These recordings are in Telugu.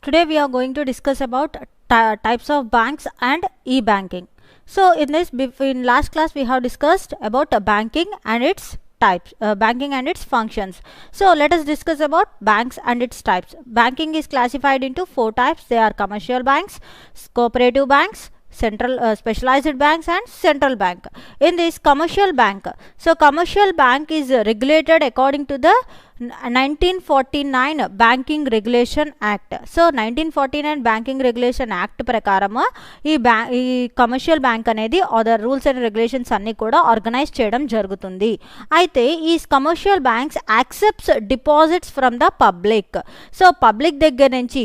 Today we are going to discuss about types of banks and e-banking. So in last class we have discussed about banking and its types, banking and its functions. So let us discuss about banks and its types. Banking is classified into 4 types. They are commercial banks, cooperative banks, specialized banks and central bank. In this commercial bank, so commercial bank is regulated according to the 1949 Banking Regulation Act. So 1949 Banking Regulation Act ప్రకారం ఈ కమర్షియల్ బ్యాంక్ అనేది అదర్ రూల్స్ అండ్ రెగ్యులేషన్స్ అన్నీ కూడా ఆర్గనైజ్ చేయడం జరుగుతుంది. అయితే ఈ commercial banks accepts deposits from the public. So public దగ్గర నుంచి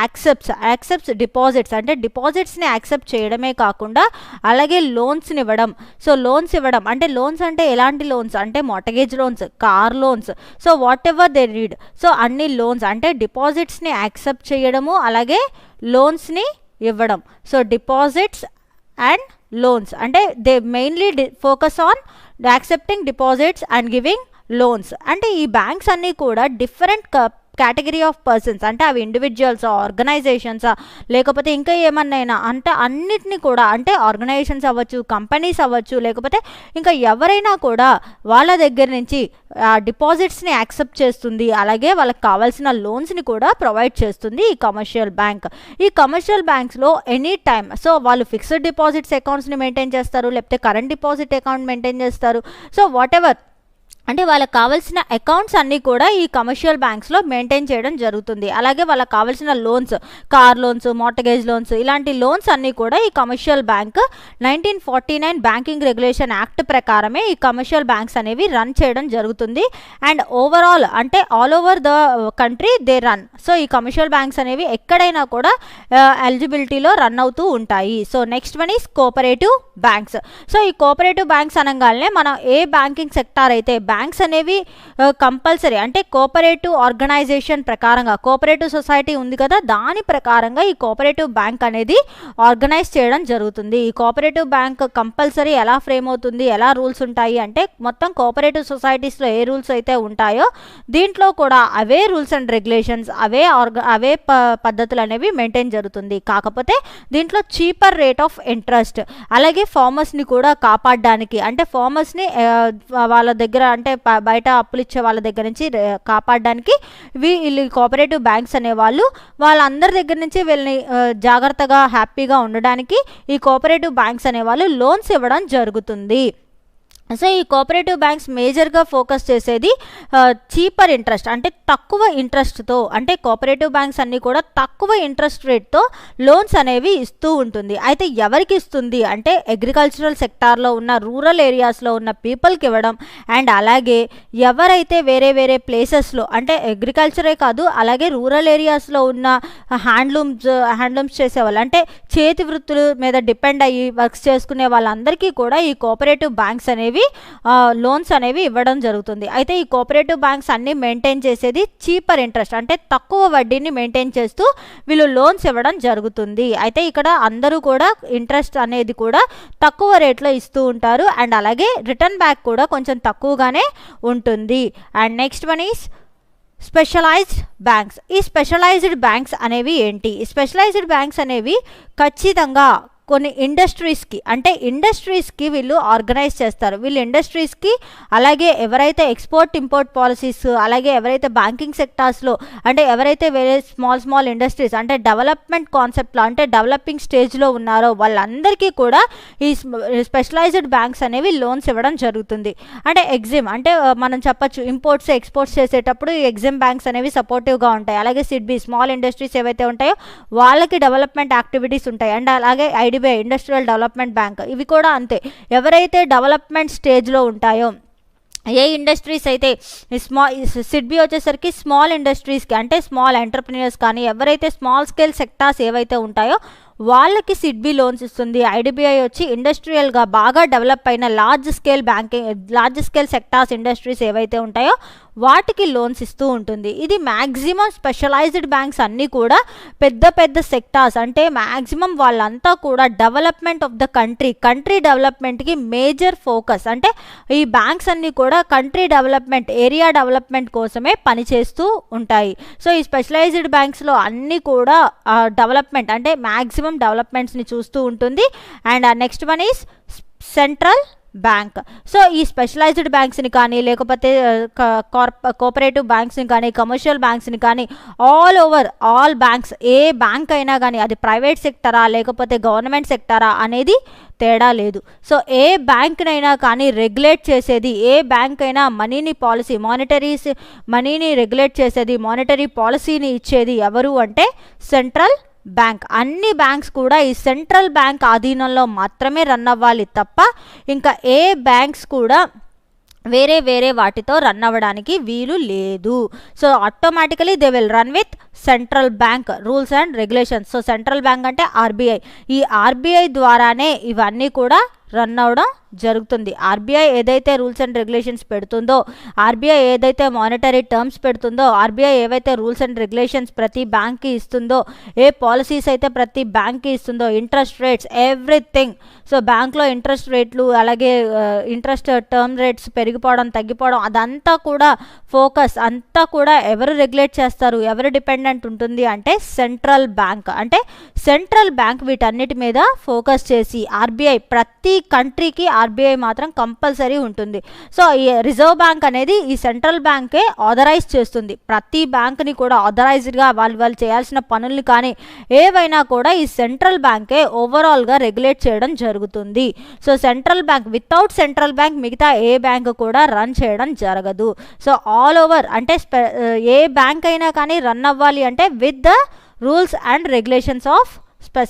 యాక్సెప్ట్స్ డిపాజిట్స్, అంటే డిపాజిట్స్ని యాక్సెప్ట్ చేయడమే కాకుండా అలాగే లోన్స్ని ఇవ్వడం. సో లోన్స్ ఇవ్వడం అంటే లోన్స్ అంటే ఎలాంటి లోన్స్ అంటే mortgage loans, car loans, so what ever they need. So అన్ని లోన్స్ అంటే డిపాజిట్స్ని యాక్సెప్ట్ చేయడము అలాగే లోన్స్ని ఇవ్వడం. సో డిపాజిట్స్ అండ్ లోన్స్ అంటే they mainly focus on accepting deposits and giving loans. అంటే ఈ బ్యాంక్స్ అన్నీ కూడా డిఫరెంట్ కేటగిరీ ఆఫ్ పర్సన్స్, అంటే అవి ఇండివిజువల్సా, ఆర్గనైజేషన్సా, లేకపోతే ఇంకా ఏమన్నా అంటే అన్నిటినీ కూడా, అంటే ఆర్గనైజేషన్స్ అవ్వచ్చు, కంపెనీస్ అవ్వచ్చు, లేకపోతే ఇంకా ఎవరైనా కూడా వాళ్ళ దగ్గర నుంచి డిపాజిట్స్ని యాక్సెప్ట్ చేస్తుంది, అలాగే వాళ్ళకి కావాల్సిన లోన్స్ని కూడా ప్రొవైడ్ చేస్తుంది ఈ కమర్షియల్ బ్యాంక్. ఈ కమర్షియల్ బ్యాంక్స్లో ఎనీ టైమ్ సో వాళ్ళు ఫిక్స్డ్ డిపాజిట్స్ అకౌంట్స్ని మెయింటైన్ చేస్తారు, లేకపోతే కరెంట్ డిపాజిట్ అకౌంట్ మెయింటైన్ చేస్తారు. సో వాట్ ఎవర్ అంటే వాళ్ళకి కావాల్సిన అకౌంట్స్ అన్నీ కూడా ఈ కమర్షియల్ బ్యాంక్స్లో మెయింటైన్ చేయడం జరుగుతుంది. అలాగే వాళ్ళకి కావాల్సిన loans, car loans, mortgage loans, ఇలాంటి లోన్స్ అన్నీ కూడా ఈ commercial bank 1949 banking regulation act ప్రకారమే ఈ కమర్షియల్ బ్యాంక్స్ అనేవి రన్ చేయడం జరుగుతుంది. అండ్ ఓవరాల్ అంటే all over the country they run. So ఈ కమర్షియల్ బ్యాంక్స్ అనేవి ఎక్కడైనా కూడా ఎలిజిబిలిటీలో రన్ అవుతూ ఉంటాయి. So next one is cooperative banks. So ఈ కోఆపరేటివ్ బ్యాంక్స్ అనగానే మనం ఏ బ్యాంకింగ్ సెక్టార్ అయితే బ్యాంక్స్ అనేవి కంపల్సరీ అంటే కోఆపరేటివ్ ఆర్గనైజేషన్ ప్రకారంగా, కోఆపరేటివ్ సొసైటీ ఉంది కదా, దాని ప్రకారంగా ఈ కోఆపరేటివ్ బ్యాంక్ అనేది ఆర్గనైజ్ చేయడం జరుగుతుంది. ఈ కోఆపరేటివ్ బ్యాంక్ కంపల్సరీ ఎలా ఫ్రేమ్ అవుతుంది, ఎలా రూల్స్ ఉంటాయి అంటే మొత్తం కోఆపరేటివ్ సొసైటీస్లో ఏ రూల్స్ అయితే ఉంటాయో దీంట్లో కూడా అవే రూల్స్ అండ్ రెగ్యులేషన్స్, అవే పద్ధతులు అనేవి మెయింటైన్ జరుగుతుంది. కాకపోతే దీంట్లో చీపర్ రేట్ ఆఫ్ ఇంట్రెస్ట్, అలాగే ఫార్మర్స్ని కూడా కాపాడడానికి, అంటే ఫార్మర్స్ని వాళ్ళ దగ్గర అంటే బయట అప్పులు ఇచ్చే వాళ్ళ దగ్గర నుంచి కాపాడడానికి వీళ్ళు కోఆపరేటివ్ బ్యాంక్స్ అనేవాళ్ళు వాళ్ళందరి దగ్గర నుంచి వీళ్ళని జాగ్రత్తగా హ్యాపీగా ఉండడానికి ఈ కోఆపరేటివ్ బ్యాంక్స్ అనేవాళ్ళు లోన్స్ ఇవ్వడం జరుగుతుంది. సో ఈ కోఆపరేటివ్ బ్యాంక్స్ మేజర్గా ఫోకస్ చేసేది చీపర్ ఇంట్రెస్ట్, అంటే తక్కువ ఇంట్రెస్ట్తో, అంటే కోఆపరేటివ్ బ్యాంక్స్ అన్నీ కూడా తక్కువ ఇంట్రెస్ట్ రేట్తో లోన్స్ అనేవి ఇస్తూ ఉంటుంది. అయితే ఎవరికి ఇస్తుంది అంటే అగ్రికల్చరల్ సెక్టార్లో ఉన్న, రూరల్ ఏరియాస్లో ఉన్న పీపుల్కి ఇవ్వడం. అండ్ అలాగే ఎవరైతే వేరే ప్లేసెస్లో అంటే అగ్రికల్చరే కాదు అలాగే రూరల్ ఏరియాస్లో ఉన్న హ్యాండ్లూమ్స్ చేసేవాళ్ళు, అంటే చేతి వృత్తుల మీద డిపెండ్ అయ్యి వర్క్స్ చేసుకునే వాళ్ళందరికీ కూడా ఈ కోఆపరేటివ్ బ్యాంక్స్ అనేవి లోన్స్ అనేవి ఇవ్వడం జరుగుతుంది. అయితే ఈ కోఆపరేటివ్ బ్యాంక్స్ అన్ని మెయింటైన్ చేసేది చీపర్ ఇంట్రెస్ట్, అంటే తక్కువ వడ్డీని మెయింటైన్ చేస్తూ వీళ్ళు లోన్స్ ఇవ్వడం జరుగుతుంది. అయితే ఇక్కడ అందరూ కూడా ఇంట్రెస్ట్ అనేది కూడా తక్కువ రేట్లో ఇస్తూ ఉంటారు. అండ్ అలాగే రిటర్న్ బ్యాక్ కూడా కొంచెం తక్కువగానే ఉంటుంది. And next one is specialised banks. ఈ స్పెషలైజ్డ్ బ్యాంక్స్ అనేవి ఏంటి? స్పెషలైజ్డ్ బ్యాంక్స్ అనేవి ఖచ్చితంగా కొన్ని ఇండస్ట్రీస్కి వీళ్ళు ఆర్గనైజ్ చేస్తారు. వీళ్ళు ఇండస్ట్రీస్కి అలాగే ఎవరైతే ఎక్స్పోర్ట్ ఇంపోర్ట్ పాలసీస్, అలాగే ఎవరైతే బ్యాంకింగ్ సెక్టార్స్లో అంటే ఎవరైతే వేరే స్మాల్ ఇండస్ట్రీస్ అంటే డెవలప్మెంట్ కాన్సెప్ట్లో అంటే డెవలపింగ్ స్టేజ్లో ఉన్నారో వాళ్ళందరికీ కూడా ఈ స్పెషలైజ్డ్ బ్యాంక్స్ అనేవి లోన్స్ ఇవ్వడం జరుగుతుంది. అంటే ఎగ్జిమ్ అంటే మనం చెప్పచ్చు ఇంపోర్ట్స్ ఎక్స్పోర్ట్స్ చేసేటప్పుడు ఈ ఎగ్జిమ్ బ్యాంక్స్ అనేవి సపోర్టివ్గా ఉంటాయి. అలాగే సిడ్బీ స్మాల్ ఇండస్ట్రీస్ ఏవైతే ఉంటాయో వాళ్ళకి డెవలప్మెంట్ యాక్టివిటీస్ ఉంటాయి. అండ్ అలాగే ఐడిబిఐ ఇండస్ట్రియల్ డెవలప్మెంట్ బ్యాంక్, ఇవి కూడా అంతే. ఎవరైతే డెవలప్మెంట్ స్టేజ్లో ఉంటాయో ఏ ఇండస్ట్రీస్ అయితే సిడ్బీ వచ్చేసరికి స్మాల్ ఇండస్ట్రీస్కి అంటే స్మాల్ ఎంటర్ప్రీనర్స్ కానీ ఎవరైతే స్మాల్ స్కేల్ సెక్టార్స్ ఏవైతే ఉంటాయో వాళ్ళకి సిడ్బీ లోన్స్ ఇస్తుంది. ఐడిబిఐ వచ్చి ఇండస్ట్రియల్గా బాగా డెవలప్ అయిన లార్జ్ స్కేల్ సెక్టార్స్ ఇండస్ట్రీస్ ఏవైతే ఉంటాయో వాటికి లోన్స్ ఇస్తూ ఉంటుంది. ఇది మ్యాక్సిమం స్పెషలైజ్డ్ బ్యాంక్స్ అన్నీ కూడా పెద్ద పెద్ద సెక్టార్స్, అంటే మ్యాక్సిమం వాళ్ళంతా కూడా డెవలప్మెంట్ ఆఫ్ ద కంట్రీ డెవలప్మెంట్కి మేజర్ ఫోకస్, అంటే ఈ బ్యాంక్స్ అన్నీ కూడా కంట్రీ డెవలప్మెంట్, ఏరియా డెవలప్మెంట్ కోసమే పనిచేస్తూ ఉంటాయి. సో ఈ స్పెషలైజ్డ్ బ్యాంక్స్లో అన్నీ కూడా డెవలప్మెంట్ అంటే మ్యాక్సిమం డెవలప్మెంట్స్ని చూస్తూ ఉంటుంది. And next one is central bank. So ఈ స్పెషలైజ్డ్ బ్యాంక్స్ని కానీ లేకపోతే కోఆపరేటివ్ బ్యాంక్స్ని కానీ కమర్షియల్ బ్యాంక్స్ని కానీ ఆల్ బ్యాంక్స్, ఏ బ్యాంక్ అయినా కానీ అది ప్రైవేట్ సెక్టరా లేకపోతే గవర్నమెంట్ సెక్టరా అనేది తేడా లేదు. సో ఏ బ్యాంక్నైనా కానీ రెగ్యులేట్ చేసేది, ఏ బ్యాంక్ అయినా మనీని రెగ్యులేట్ చేసేది, మానిటరీ పాలసీని ఇచ్చేది ఎవరు అంటే సెంట్రల్ బ్యాంక్. అన్ని బ్యాంక్స్ కూడా ఈ సెంట్రల్ బ్యాంక్ ఆధీనంలో మాత్రమే రన్ అవ్వాలి తప్ప ఇంకా ఏ బ్యాంక్స్ కూడా వేరే వాటితో రన్ అవ్వడానికి వీలు లేదు. So automatically they will run with central bank rules and regulations. So central bank అంటే ఆర్బీఐ, ఈ ఆర్బీఐ ద్వారానే ఇవన్నీ కూడా రన్ అవ్వడం జరుగుతుంది. ఆర్బీఐ ఏదైతే రూల్స్ అండ్ రెగ్యులేషన్స్ పెడుతుందో, ఆర్బీఐ ఏదైతే మానిటరీ టర్మ్స్ పెడుతుందో, ఆర్బీఐ ఏవైతే రూల్స్ అండ్ రెగ్యులేషన్స్ ప్రతి బ్యాంక్కి ఇస్తుందో, ఏ పాలసీస్ అయితే ప్రతి బ్యాంక్కి ఇస్తుందో, ఇంట్రెస్ట్ రేట్స్ ఎవ్రీథింగ్. సో బ్యాంక్లో ఇంట్రెస్ట్ రేట్లు అలాగే ఇంట్రెస్ట్ టర్మ్ రేట్స్ పెరిగిపోవడం తగ్గిపోవడం అదంతా కూడా ఫోకస్ అంతా కూడా ఎవరు రెగ్యులేట్ చేస్తారు, ఎవరు డిపెండెంట్ ఉంటుంది అంటే సెంట్రల్ బ్యాంక్. అంటే సెంట్రల్ బ్యాంక్ వీటన్నిటి మీద ఫోకస్ చేసి ఆర్బీఐ ప్రతి కంట్రీకి ఆర్బీఐ మాత్రం కంపల్సరీ ఉంటుంది. సో ఈ రిజర్వ్ బ్యాంక్ అనేది ఈ సెంట్రల్ బ్యాంకే ఆథరైజ్ చేస్తుంది. ప్రతి బ్యాంక్ని కూడా ఆథరైజ్డ్గా వాళ్ళు చేయాల్సిన పనుల్ని కానీ ఏవైనా కూడా ఈ సెంట్రల్ బ్యాంకే ఓవరాల్గా రెగ్యులేట్ చేయడం జరుగుతుంది. So central bank, without central bank మిగతా ఏ బ్యాంక్ కూడా రన్ చేయడం జరగదు. సో ఆల్ ఓవర్ అంటే ఏ బ్యాంక్ అయినా కానీ రన్ అవ్వాలి అంటే with the rules and regulations of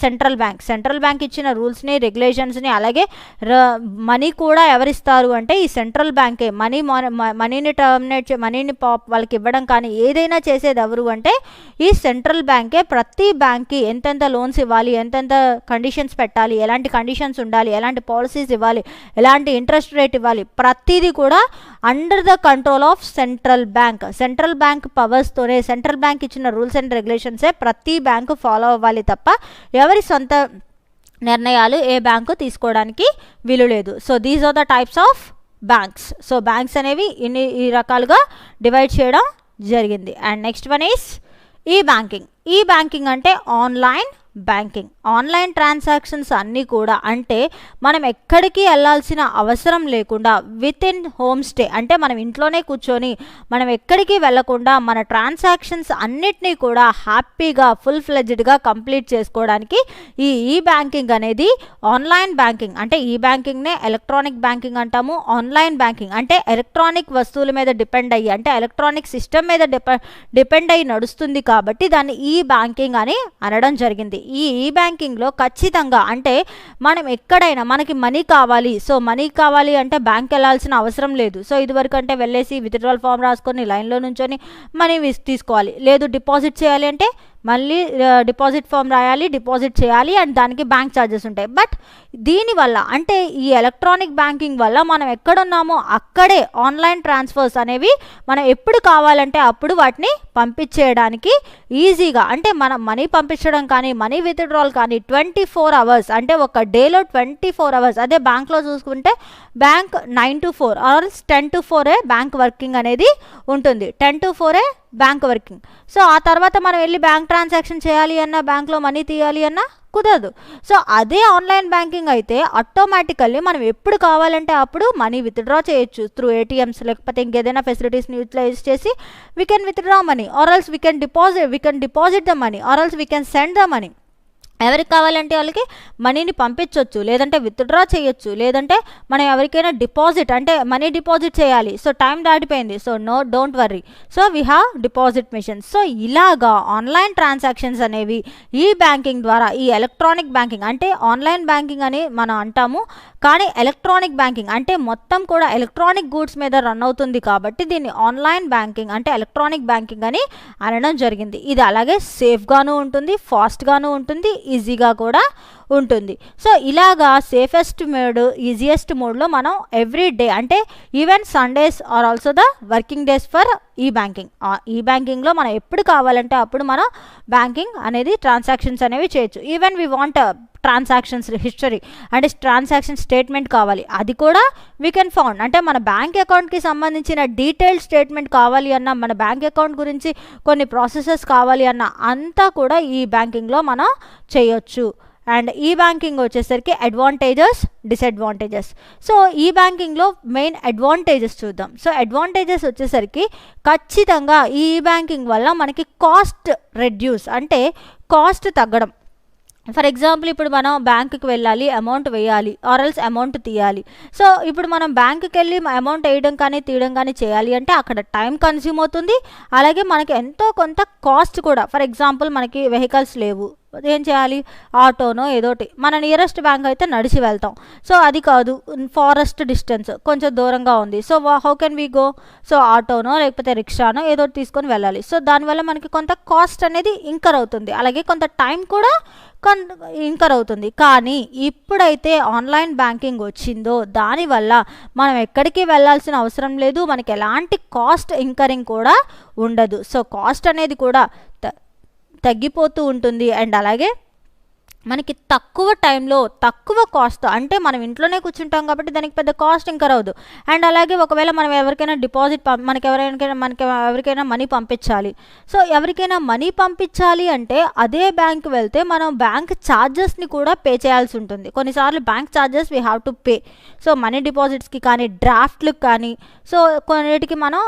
central bank ఇచ్చిన రూల్స్ని రెగ్యులేషన్స్ని అలాగే మనీ కూడా ఎవరిస్తారు అంటే ఈ సెంట్రల్ బ్యాంకే. మనీని టర్మినేట్ మనీని వాళ్ళకి ఇవ్వడం కానీ ఏదైనా చేసేది ఎవరు అంటే ఈ సెంట్రల్ బ్యాంకే. ప్రతి బ్యాంక్కి ఎంతెంత లోన్స్ ఇవ్వాలి, ఎంతెంత కండిషన్స్ పెట్టాలి, ఎలాంటి కండిషన్స్ ఉండాలి, ఎలాంటి పాలసీస్ ఇవ్వాలి, ఎలాంటి ఇంట్రెస్ట్ రేట్ ఇవ్వాలి, ప్రతిదీ కూడా under the control of central bank పవర్స్తోనే సెంట్రల్ బ్యాంక్ ఇచ్చిన రూల్స్ అండ్ రెగ్యులేషన్సే ప్రతి బ్యాంకు ఫాలో అవ్వాలి తప్ప ఎవరి సొంత నిర్ణయాలు ఏ బ్యాంకు తీసుకోవడానికి వీలు లేదు. So these are the types of banks. So banks అనేవి ఈ రకాలుగా డివైడ్ చేయడం జరిగింది. And next one is e banking అంటే ఆన్లైన్ ట్రాన్సాక్షన్స్ అన్నీ కూడా అంటే మనం ఎక్కడికి వెళ్ళాల్సిన అవసరం లేకుండా విత్ ఇన్ హోమ్ స్టే, అంటే మనం ఇంట్లోనే కూర్చొని మనం ఎక్కడికి వెళ్ళకుండా మన ట్రాన్సాక్షన్స్ అన్నిటినీ కూడా హ్యాపీగా ఫుల్ ఫ్లెడ్జ్డ్గా కంప్లీట్ చేసుకోవడానికి ఈ బ్యాంకింగ్ అనేది ఆన్లైన్ బ్యాంకింగ్. అంటే ఈ బ్యాంకింగ్నే ఎలక్ట్రానిక్ బ్యాంకింగ్ అంటాము. ఆన్లైన్ బ్యాంకింగ్ అంటే ఎలక్ట్రానిక్ వస్తువుల మీద డిపెండ్ అయ్యి, అంటే ఎలక్ట్రానిక్ సిస్టమ్ మీద డిపెండ్ అయ్యి నడుస్తుంది కాబట్టి దాన్ని ఈ బ్యాంకింగ్ అని అనడం జరిగింది. ఈ బ్యాంకింగ్లో ఖచ్చితంగా అంటే మనం ఎక్కడైనా మనకి మనీ కావాలి అంటే బ్యాంక్ వెళ్ళాల్సిన అవసరం లేదు. సో ఇదివరకు అంటే వెళ్ళేసి విత్డ్రాల్ ఫామ్ రాసుకొని లైన్లో నుంచొని మనీ తీసుకోవాలి. లేదు డిపాజిట్ చేయాలి అంటే మళ్ళీ డిపాజిట్ ఫామ్ రాయాలి, డిపాజిట్ చేయాలి అండ్ దానికి బ్యాంక్ ఛార్జెస్ ఉంటాయి. బట్ దీనివల్ల అంటే ఈ ఎలక్ట్రానిక్ బ్యాంకింగ్ వల్ల మనం ఎక్కడున్నామో అక్కడే ఆన్లైన్ ట్రాన్స్ఫర్స్ అనేవి మనం ఎప్పుడు కావాలంటే అప్పుడు వాటిని పంపించేయడానికి ఈజీగా, అంటే మనం మనీ పంపించడం కానీ మనీ విత్డ్రాల్ కానీ 24 hours అంటే ఒక డేలో 24 hours. అదే బ్యాంక్లో చూసుకుంటే బ్యాంక్ 9 to 4 ఆర్ఎల్స్ 10 to 4 బ్యాంక్ వర్కింగ్ అనేది ఉంటుంది. 10 to 4 బ్యాంక్ వర్కింగ్. సో ఆ తర్వాత మనం వెళ్ళి బ్యాంక్ ట్రాన్సాక్షన్ చేయాలి అన్నా బ్యాంక్లో మనీ తీయాలి అన్నా కుదరదు. సో అదే ఆన్లైన్ బ్యాంకింగ్ అయితే ఆటోమేటికల్లీ మనం ఎప్పుడు కావాలంటే అప్పుడు మనీ విత్డ్రా చేయొచ్చు త్రూ ఏటీఎంస్ లేకపోతే ఇంకేదైనా ఫెసిలిటీస్ని యూటిలైజ్ చేసి we can withdraw money or else we can deposit the money or else we can send the money. ఎవరికి కావాలంటే వాళ్ళకి మనీని పంపించవచ్చు, లేదంటే విత్డ్రా చేయొచ్చు, లేదంటే మనం ఎవరికైనా డిపాజిట్ అంటే మనీ డిపాజిట్ చేయాలి. సో టైం దాటిపోయింది, so don't worry, so we have deposit machines. So ఇలాగా ఆన్లైన్ ట్రాన్సాక్షన్స్ అనేవి ఈ బ్యాంకింగ్ ద్వారా, ఈ ఎలక్ట్రానిక్ బ్యాంకింగ్ అంటే ఆన్లైన్ బ్యాంకింగ్ అని మనం అంటాము, కానీ ఎలక్ట్రానిక్ బ్యాంకింగ్ అంటే మొత్తం కూడా ఎలక్ట్రానిక్ గూడ్స్ మీద రన్ అవుతుంది కాబట్టి దీన్ని ఆన్లైన్ బ్యాంకింగ్ అంటే ఎలక్ట్రానిక్ బ్యాంకింగ్ అని అనడం జరిగింది. ఇది అలాగే సేఫ్గాను ఉంటుంది, ఫాస్ట్గాను ఉంటుంది, ఈజీగా కూడా ఉంటుంది. సో ఇలాగా సేఫెస్ట్ మోడ్, ఈజియెస్ట్ మోడ్లో మనం ఎవ్రీ డే అంటే even Sundays are also the working days for e banking. E బ్యాంకింగ్లో మనం ఎప్పుడు కావాలంటే అప్పుడు మనం బ్యాంకింగ్ అనేది ట్రాన్సాక్షన్స్ అనేవి చేయొచ్చు. Even we want transactions history అంటే ట్రాన్సాక్షన్ స్టేట్మెంట్ కావాలి, అది కూడా వీ కెన్ ఫౌండ్. అంటే మన బ్యాంక్ అకౌంట్కి సంబంధించిన డీటెయిల్డ్ స్టేట్మెంట్ కావాలి అన్న, మన బ్యాంక్ అకౌంట్ గురించి కొన్ని ప్రాసెసెస్ కావాలి అన్న అంతా కూడా ఈ బ్యాంకింగ్లో మనం చేయొచ్చు. అండ్ ఈ బ్యాంకింగ్ వచ్చేసరికి అడ్వాంటేజెస్, డిసడ్వాంటేజెస్. సో ఈ బ్యాంకింగ్లో మెయిన్ అడ్వాంటేజెస్ చూద్దాం. సో అడ్వాంటేజెస్ వచ్చేసరికి ఖచ్చితంగా ఈ బ్యాంకింగ్ వల్ల మనకి కాస్ట్ రెడ్యూస్ అంటే కాస్ట్ తగ్గడం. ఫర్ ఎగ్జాంపుల్ ఇప్పుడు మనం బ్యాంకుకి వెళ్ళాలి, అమౌంట్ వేయాలి ఆర్ఎల్స్ అమౌంట్ తీయాలి. సో ఇప్పుడు మనం బ్యాంకుకి వెళ్ళి అమౌంట్ వేయడం కానీ తీయడం కానీ చేయాలి అంటే అక్కడ టైం కన్స్యూమ్ అవుతుంది, అలాగే మనకి ఎంతో కొంత కాస్ట్ కూడా. ఫర్ ఎగ్జాంపుల్ మనకి వెహికల్స్ లేవు, ఏం చేయాలి, ఆటోనో ఏదోటి, మన నియరెస్ట్ బ్యాంక్ అయితే నడిచి వెళ్తాం. సో అది కాదు, ఫారెస్ట్ డిస్టెన్స్ కొంచెం దూరంగా ఉంది. So how can we go? So ఆటోనో లేకపోతే రిక్షానో ఏదో తీసుకొని వెళ్ళాలి. సో దానివల్ల మనకి కొంత కాస్ట్ అనేది ఇంకర్ అవుతుంది, అలాగే కొంత టైం కూడా ఇంకర్ అవుతుంది. కానీ ఇప్పుడైతే ఆన్లైన్ బ్యాంకింగ్ వచ్చిందో దానివల్ల మనం ఎక్కడికి వెళ్ళాల్సిన అవసరం లేదు, మనకి ఎలాంటి కాస్ట్ ఇంకరింగ్ కూడా ఉండదు. సో కాస్ట్ అనేది కూడా తగ్గిపోతూ ఉంటుంది. అండ్ అలాగే మనకి తక్కువ టైంలో తక్కువ కాస్ట్, అంటే మనం ఇంట్లోనే కూర్చుంటాం కాబట్టి దానికి పెద్ద కాస్ట్ ఇంకా రాదు. అండ్ అలాగే ఒకవేళ మనం ఎవరికైనా డిపాజిట్ మనకి ఎవరికైనా మనీ పంపించాలి. సో ఎవరికైనా మనీ పంపించాలి అంటే అదే బ్యాంక్ వెళ్తే మనం బ్యాంక్ ఛార్జెస్ని కూడా పే చేయాల్సి ఉంటుంది. కొన్నిసార్లు bank charges we have to pay. So money డిపాజిట్స్కి కానీ డ్రాఫ్ట్లకు కానీ సో కొన్నిటికి మనం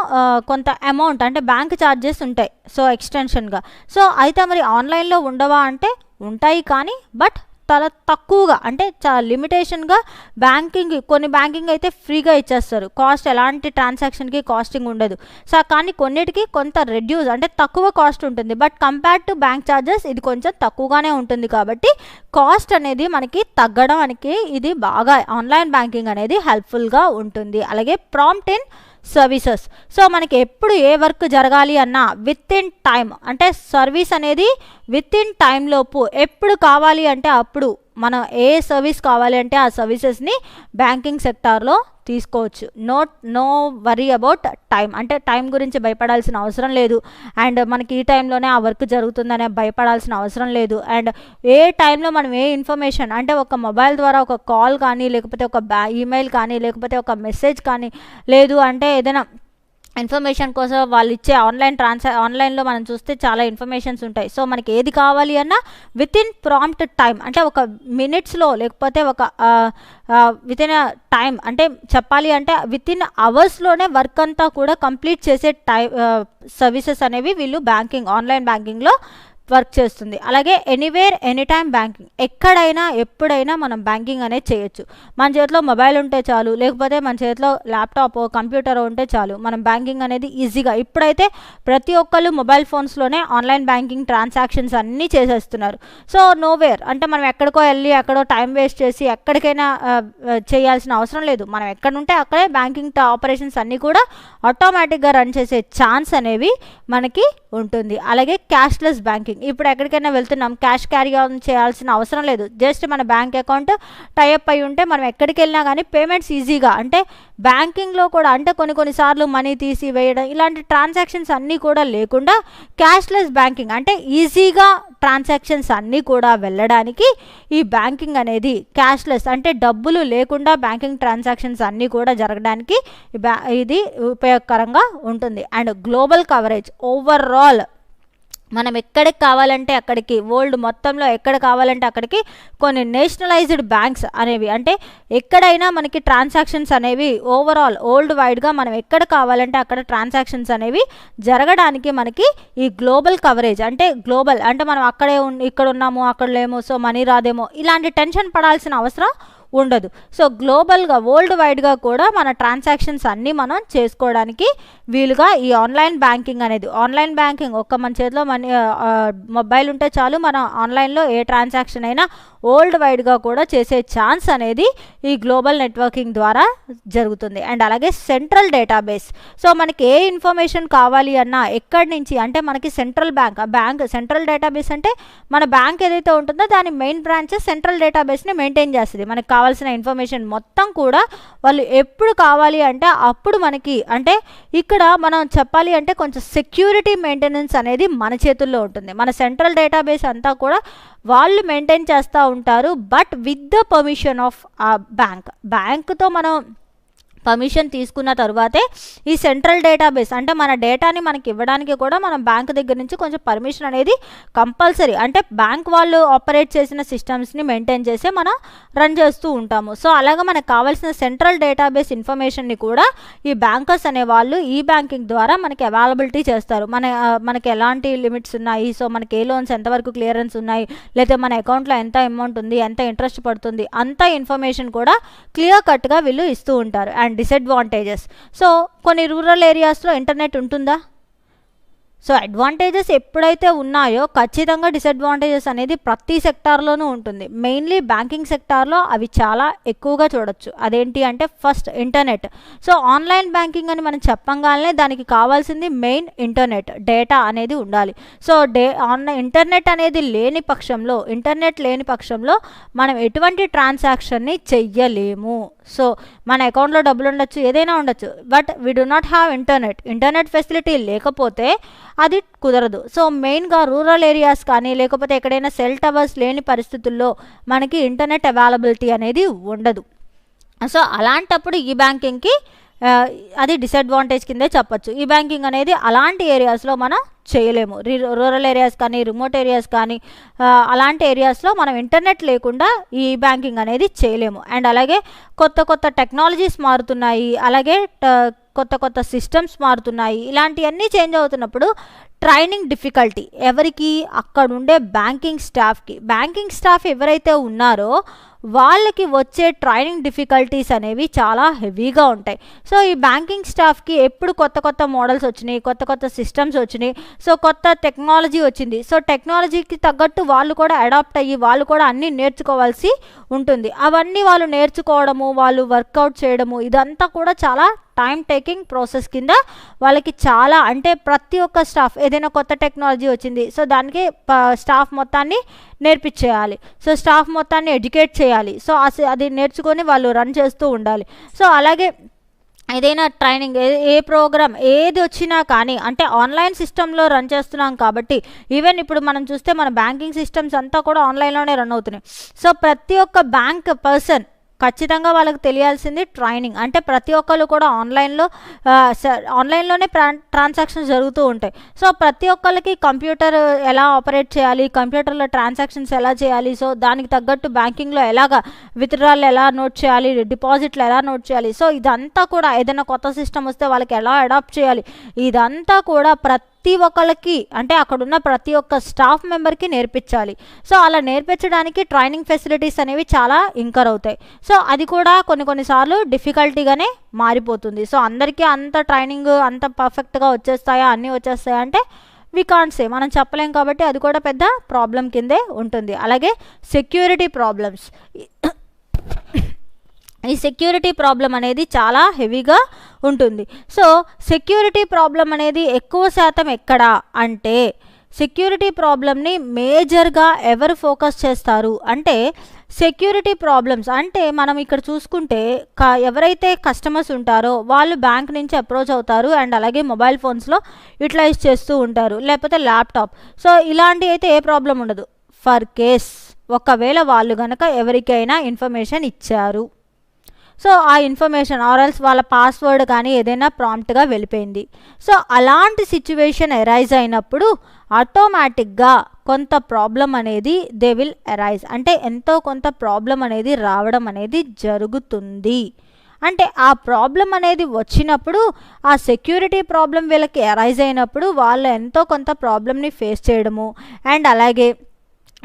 కొంత అమౌంట్ అంటే బ్యాంక్ ఛార్జెస్ ఉంటాయి సో ఎక్స్టెన్షన్గా. సో అయితే మరి ఆన్లైన్లో ఉండవా అంటే ఉంటాయి, కానీ బట్ చాలా తక్కువగా, అంటే చాలా లిమిటేషన్గా. కొన్ని బ్యాంకింగ్ అయితే ఫ్రీగా ఇచ్చేస్తారు, కాస్ట్ ఎలాంటి ట్రాన్సాక్షన్కి కాస్టింగ్ ఉండదు. సో కానీ కొన్నిటికి కొంత రెడ్యూస్ అంటే తక్కువ కాస్ట్ ఉంటుంది, but compared to bank charges ఇది కొంచెం తక్కువగానే ఉంటుంది. కాబట్టి కాస్ట్ అనేది మనకి తగ్గడానికి ఇది బాగా ఆన్లైన్ బ్యాంకింగ్ అనేది హెల్ప్ఫుల్గా ఉంటుంది. అలాగే ప్రాంప్ట్ ఇన్ సర్వీసెస్. సో మనకి ఎప్పుడు ఏ వర్క్ జరగాలి అన్నా విత్ ఇన్ టైం, అంటే సర్వీస్ అనేది విత్ ఇన్ టైంలోపు ఎప్పుడు కావాలి అంటే అప్పుడు మనం ఏ సర్వీస్ కావాలి అంటే ఆ సర్వీసెస్ని బ్యాంకింగ్ సెక్టార్లో తీసుకోవచ్చు. నో వరీ అబౌట్ టైం, అంటే టైం గురించి భయపడాల్సిన అవసరం లేదు. అండ్ మనకి ఈ టైంలోనే ఆ వర్క్ జరుగుతుందనే భయపడాల్సిన అవసరం లేదు. అండ్ ఏ టైంలో మనం ఏ ఇన్ఫర్మేషన్ అంటే ఒక మొబైల్ ద్వారా ఒక కాల్ కానీ లేకపోతే ఒక ఈమెయిల్ కానీ లేకపోతే ఒక మెసేజ్ కానీ లేదు అంటే ఏదైనా ఇన్ఫర్మేషన్ కోసం వాళ్ళు ఇచ్చే ఆన్లైన్లో మనం చూస్తే చాలా ఇన్ఫర్మేషన్స్ ఉంటాయి. సో మనకి ఏది కావాలి అన్నా విత్ ఇన్ ప్రాంప్ట్ టైం, అంటే ఒక మినిట్స్లో లేకపోతే ఒక విత్ ఇన్ టైం అంటే చెప్పాలి అంటే విత్ ఇన్ అవర్స్లోనే వర్క్ అంతా కూడా కంప్లీట్ చేసే సర్వీసెస్ అనేవి వీళ్ళు ఆన్లైన్ బ్యాంకింగ్లో వర్క్ చేస్తుంది. అలాగే ఎనీవేర్ ఎనీ టైమ్ బ్యాంకింగ్, ఎక్కడైనా ఎప్పుడైనా మనం బ్యాంకింగ్ అనేది చేయొచ్చు. మన చేతిలో మొబైల్ ఉంటే చాలు, లేకపోతే మన చేతిలో ల్యాప్టాప్ కంప్యూటర్ ఉంటే చాలు, మనం బ్యాంకింగ్ అనేది ఈజీగా. ఇప్పుడైతే ప్రతి ఒక్కళ్ళు మొబైల్ ఫోన్స్లోనే ఆన్లైన్ బ్యాంకింగ్ ట్రాన్సాక్షన్స్ అన్నీ చేసేస్తున్నారు. సో నోవేర్ అంటే మనం ఎక్కడికో వెళ్ళి ఎక్కడో టైం వేస్ట్ చేసి ఎక్కడికైనా చేయాల్సిన అవసరం లేదు. మనం ఎక్కడుంటే అక్కడే బ్యాంకింగ్ ఆపరేషన్స్ అన్నీ కూడా ఆటోమేటిక్గా రన్ చేసే ఛాన్స్ అనేవి మనకి ఉంటుంది. అలాగే క్యాష్లెస్ బ్యాంకింగ్, ఇప్పుడు ఎక్కడికైనా వెళ్తున్నాం క్యాష్ క్యారీ ఆన్ చేయాల్సిన అవసరం లేదు. జస్ట్ మన బ్యాంక్ అకౌంట్ టైఅప్ అయి ఉంటే మనం ఎక్కడికి వెళ్ళినా కానీ పేమెంట్స్ ఈజీగా, అంటే బ్యాంకింగ్లో కూడా అంటే కొన్నిసార్లు మనీ తీసి వేయడం ఇలాంటి ట్రాన్సాక్షన్స్ అన్నీ కూడా లేకుండా క్యాష్లెస్ బ్యాంకింగ్ అంటే ఈజీగా ట్రాన్సాక్షన్స్ అన్నీ కూడా వెళ్ళడానికి ఈ బ్యాంకింగ్ అనేది క్యాష్లెస్ అంటే డబ్బులు లేకుండా బ్యాంకింగ్ ట్రాన్సాక్షన్స్ అన్నీ కూడా జరగడానికి ఇది ఉపయోగకరంగా ఉంటుంది. అండ్ గ్లోబల్ కవరేజ్, ఓవరాల్ మనం ఎక్కడికి కావాలంటే అక్కడికి, వరల్డ్ మొత్తంలో ఎక్కడ కావాలంటే అక్కడికి కొన్ని నేషనలైజ్డ్ బ్యాంక్స్ అనేవి, అంటే ఎక్కడైనా మనకి ట్రాన్సాక్షన్స్ అనేవి ఓవరాల్ వరల్డ్ వైడ్గా మనం ఎక్కడ కావాలంటే అక్కడ ట్రాన్సాక్షన్స్ అనేవి జరగడానికి మనకి ఈ గ్లోబల్ కవరేజ్ అంటే గ్లోబల్ అంటే మనం అక్కడే ఇక్కడ ఉన్నాము అక్కడ లేము సో మనీ రాదేమో ఇలాంటి టెన్షన్ పడాల్సిన అవసరం ఉండదు. సో గ్లోబల్గా వరల్డ్ వైడ్గా కూడా మన ట్రాన్సాక్షన్స్ అన్నీ మనం చేసుకోవడానికి వీలుగా ఈ ఆన్లైన్ బ్యాంకింగ్ అనేది, ఆన్లైన్ బ్యాంకింగ్ ఒక్క మన చేతిలో మొబైల్ ఉంటే చాలు, మనం ఆన్లైన్లో ఏ ట్రాన్సాక్షన్ అయినా వరల్డ్ వైడ్గా కూడా చేసే ఛాన్స్ అనేది ఈ గ్లోబల్ నెట్వర్కింగ్ ద్వారా జరుగుతుంది. అండ్ అలాగే సెంట్రల్ డేటాబేస్. సో మనకి ఏ ఇన్ఫర్మేషన్ కావాలి అన్నా ఎక్కడి నుంచి అంటే మనకి సెంట్రల్ బ్యాంక్ సెంట్రల్ డేటాబేస్ అంటే మన బ్యాంక్ ఏదైతే ఉంటుందో దాని మెయిన్ బ్రాంచెస్ సెంట్రల్ డేటాబేస్ని మెయింటైన్ చేస్తుంది. మనకి కావాల్సిన ఇన్ఫర్మేషన్ మొత్తం కూడా వాళ్ళు ఎప్పుడు కావాలి అంటే అప్పుడు మనకి, అంటే ఇక్కడ మనం చెప్పాలి అంటే కొంచెం సెక్యూరిటీ మెయింటెనెన్స్ అనేది మన చేతుల్లో ఉంటుంది. మన సెంట్రల్ డేటాబేస్ అంతా కూడా వాళ్ళు మెయింటైన్ చేస్తూ ఉంటారు, but with the permission of బ్యాంక్తో మనం పర్మిషన్ తీసుకున్న తర్వాతే ఈ సెంట్రల్ డేటాబేస్ అంటే మన డేటాని మనకి ఇవ్వడానికి కూడా మనం బ్యాంక్ దగ్గర నుంచి కొంచెం పర్మిషన్ అనేది కంపల్సరీ. అంటే బ్యాంక్ వాళ్ళు ఆపరేట్ చేసిన సిస్టమ్స్ని మెయింటైన్ చేసే మనం రన్ చేస్తూ ఉంటాము. సో అలాగే మనకు కావాల్సిన సెంట్రల్ డేటాబేస్ ఇన్ఫర్మేషన్ని కూడా ఈ బ్యాంకర్స్ అనే వాళ్ళు ఈ బ్యాంకింగ్ ద్వారా మనకి అవైలబిలిటీ చేస్తారు. మనకి ఎలాంటి లిమిట్స్ ఉన్నాయి, సో మనకి ఏ లోన్స్ ఎంతవరకు క్లియరెన్స్ ఉన్నాయి, లేదా మన అకౌంట్లో ఎంత అమౌంట్ ఉంది, ఎంత ఇంట్రెస్ట్ పడుతుంది, అంత ఇన్ఫర్మేషన్ కూడా క్లియర్ కట్గా వీళ్ళు ఇస్తూ ఉంటారు. And disadvantages. సో కొన్ని రూరల్ ఏరియాస్లో ఇంటర్నెట్ ఉంటుందా? సో అడ్వాంటేజెస్ ఎప్పుడైతే ఉన్నాయో ఖచ్చితంగా డిసడ్వాంటేజెస్ అనేది ప్రతి సెక్టార్లోనూ ఉంటుంది. మెయిన్లీ బ్యాంకింగ్ సెక్టార్లో అవి చాలా ఎక్కువగా చూడొచ్చు. అదేంటి అంటే first internet. So online banking అని మనం చెప్పంగానే దానికి కావాల్సింది మెయిన్ ఇంటర్నెట్, డేటా అనేది ఉండాలి. సో ఇంటర్నెట్ అనేది లేని పక్షంలో మనం ఎటువంటి ట్రాన్సాక్షన్ని చెయ్యలేము. సో మన అకౌంట్లో డబ్బులు ఉండొచ్చు, ఏదైనా ఉండొచ్చు, but we do not have internet facility లేకపోతే అది కుదరదు. సో మెయిన్గా రూరల్ ఏరియాస్ కానీ లేకపోతే ఎక్కడైనా సెల్ టవర్స్ లేని పరిస్థితుల్లో మనకి ఇంటర్నెట్ అవైలబిలిటీ అనేది ఉండదు. సో అలాంటప్పుడు ఈ బ్యాంకింగ్కి అది డిసడ్వాంటేజ్ కిందే చెప్పచ్చు. ఈ బ్యాంకింగ్ అనేది అలాంటి ఏరియాస్లో మనం చేయలేము. రూరల్ ఏరియాస్ కానీ రిమోట్ ఏరియాస్ కానీ అలాంటి ఏరియాస్లో మనం ఇంటర్నెట్ లేకుండా ఈ బ్యాంకింగ్ అనేది చేయలేము. అండ్ అలాగే కొత్త టెక్నాలజీస్ మారుతున్నాయి, అలాగే కొత్త సిస్టమ్స్ మారుతున్నాయి. ఇలాంటివన్నీ చేంజ్ అవుతున్నప్పుడు ట్రైనింగ్ డిఫికల్టీ ఎవరికి? అక్కడ ఉండే బ్యాంకింగ్ స్టాఫ్ ఎవరైతే ఉన్నారో వాళ్ళకి వచ్చే ట్రైనింగ్ డిఫికల్టీస్ అనేవి చాలా హెవీగా ఉంటాయి. సో ఈ బ్యాంకింగ్ స్టాఫ్కి ఎప్పుడు కొత్త మోడల్స్ వచ్చినాయి, కొత్త సిస్టమ్స్ వచ్చినాయి, సో కొత్త టెక్నాలజీ వచ్చింది. సో టెక్నాలజీకి తగ్గట్టు వాళ్ళు కూడా అడాప్ట్ అయ్యి వాళ్ళు కూడా అన్నీ నేర్చుకోవాల్సి ఉంటుంది. అవన్నీ వాళ్ళు నేర్చుకోవడము, వాళ్ళు వర్కౌట్ చేయడము, ఇదంతా కూడా చాలా టైం టేకింగ్ ప్రాసెస్ కింద వాళ్ళకి చాలా, అంటే ప్రతి ఒక్క స్టాఫ్ ఏదైనా కొత్త టెక్నాలజీ వచ్చింది, సో దానికి స్టాఫ్ మొత్తాన్ని నేర్పించేయాలి. సో స్టాఫ్ మొత్తాన్ని ఎడ్యుకేట్ చేయాలి. సో అది నేర్చుకొని వాళ్ళు రన్ చేస్తూ ఉండాలి. సో అలాగే ఏదైనా ట్రైనింగ్ ఏ ప్రోగ్రామ్ ఏది వచ్చినా కానీ, అంటే ఆన్లైన్ సిస్టంలో రన్ చేస్తున్నాం కాబట్టి ఈవెన్ ఇప్పుడు మనం చూస్తే మన బ్యాంకింగ్ సిస్టమ్స్ అంతా కూడా ఆన్లైన్లోనే రన్ అవుతున్నాయి. సో ప్రతి ఒక్క బ్యాంక్ పర్సన్ ఖచ్చితంగా వాళ్ళకి తెలియాల్సింది ట్రైనింగ్. అంటే ప్రతి ఒక్కరు కూడా ఆన్లైన్లోనే ట్రాన్సాక్షన్స్ జరుగుతూ ఉంటాయి. సో ప్రతి ఒక్కరికి కంప్యూటర్ ఎలా ఆపరేట్ చేయాలి, కంప్యూటర్లో ట్రాన్సాక్షన్స్ ఎలా చేయాలి, సో దానికి తగ్గట్టు బ్యాంకింగ్లో ఎలాగా విత్డ్రాల్ ఎలా నోట్ చేయాలి, డిపాజిట్లు ఎలా నోట్ చేయాలి, సో ఇదంతా కూడా ఏదైనా కొత్త సిస్టమ్ వస్తే వాళ్ళకి ఎలా అడాప్ట్ చేయాలి, ఇదంతా కూడా ప్రతి ఒక్కరికి, అంటే అక్కడున్న ప్రతి ఒక్క స్టాఫ్ మెంబర్కి నేర్పించాలి. సో అలా నేర్పించడానికి ట్రైనింగ్ ఫెసిలిటీస్ అనేవి చాలా ఇంకర్ అవుతాయి. సో అది కూడా కొన్నిసార్లు డిఫికల్టీగానే మారిపోతుంది. సో అందరికీ అంత ట్రైనింగ్ అంత పర్ఫెక్ట్గా అన్నీ వచ్చేస్తాయా అంటే వి కాంట్ సే, మనం చెప్పలేం. కాబట్టి అది కూడా పెద్ద ప్రాబ్లం కిందే ఉంటుంది. అలాగే సెక్యూరిటీ ప్రాబ్లమ్స్, ఈ సెక్యూరిటీ ప్రాబ్లం అనేది చాలా హెవీగా ఉంటుంది. సో సెక్యూరిటీ ప్రాబ్లం అనేది ఎక్కువ శాతం ఎక్కడ అంటే సెక్యూరిటీ ప్రాబ్లమ్ని మేజర్గా ఎవరు ఫోకస్ చేస్తారు అంటే సెక్యూరిటీ ప్రాబ్లమ్స్ అంటే మనం ఇక్కడ చూసుకుంటే ఎవరైతే కస్టమర్స్ ఉంటారో వాళ్ళు బ్యాంక్ నుంచి అప్రోచ్ అవుతారు అండ్ అలాగే మొబైల్ ఫోన్స్లో యూటిలైజ్ చేస్తూ ఉంటారు, లేకపోతే ల్యాప్టాప్. సో ఇలాంటి అయితే ఏ ప్రాబ్లం ఉండదు. ఫర్ కేస్ ఒకవేళ వాళ్ళు కనుక ఎవరికైనా ఇన్ఫర్మేషన్ ఇచ్చారు, సో ఆ ఇన్ఫర్మేషన్ ఆర్ఎల్స్ వాళ్ళ పాస్వర్డ్ కానీ ఏదైనా ప్రాంప్ట్గా వెళ్ళిపోయింది. సో అలాంటి సిచ్యువేషన్ అరైజ్ అయినప్పుడు ఆటోమేటిక్గా కొంత ప్రాబ్లం అనేది దే విల్ అరైజ్, అంటే ఎంతో కొంత ప్రాబ్లం అనేది రావడం అనేది జరుగుతుంది. అంటే ఆ ప్రాబ్లం అనేది వచ్చినప్పుడు ఆ సెక్యూరిటీ ప్రాబ్లం వీళ్ళకి అరైజ్ అయినప్పుడు వాళ్ళు ఎంతో కొంత ప్రాబ్లమ్ని ఫేస్ చేయడము అండ్ అలాగే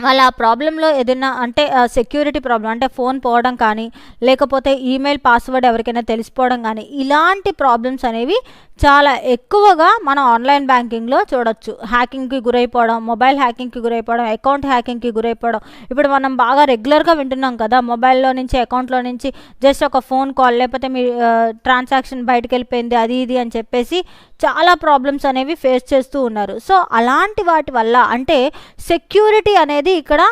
వాళ్ళ ఆ ప్రాబ్లంలో ఏదైనా అంటే సెక్యూరిటీ ప్రాబ్లం అంటే ఫోన్ పోవడం కానీ, లేకపోతే ఈమెయిల్ పాస్వర్డ్ ఎవరికైనా తెలిసిపోవడం కానీ, ఇలాంటి ప్రాబ్లమ్స్ అనేవి చాలా ఎక్కువగా మనం ఆన్లైన్ బ్యాంకింగ్లో చూడొచ్చు. హ్యాకింగ్కి గురైపోవడం, మొబైల్ హ్యాకింగ్కి గురైపోవడం, అకౌంట్ హ్యాకింగ్కి గురైపోవడం. ఇప్పుడు మనం బాగా రెగ్యులర్గా వింటున్నాం కదా, మొబైల్లో నుంచి అకౌంట్లో నుంచి జస్ట్ ఒక ఫోన్ కాల్, లేకపోతే మీ ట్రాన్సాక్షన్ బయటకు వెళ్ళిపోయింది అది ఇది అని చెప్పేసి చాలా ప్రాబ్లమ్స్ అనేవి ఫేస్ చేస్తూ ఉన్నారు. సో అలాంటి వాటి వల్ల అంటే సెక్యూరిటీ అనేది ఇక్కడ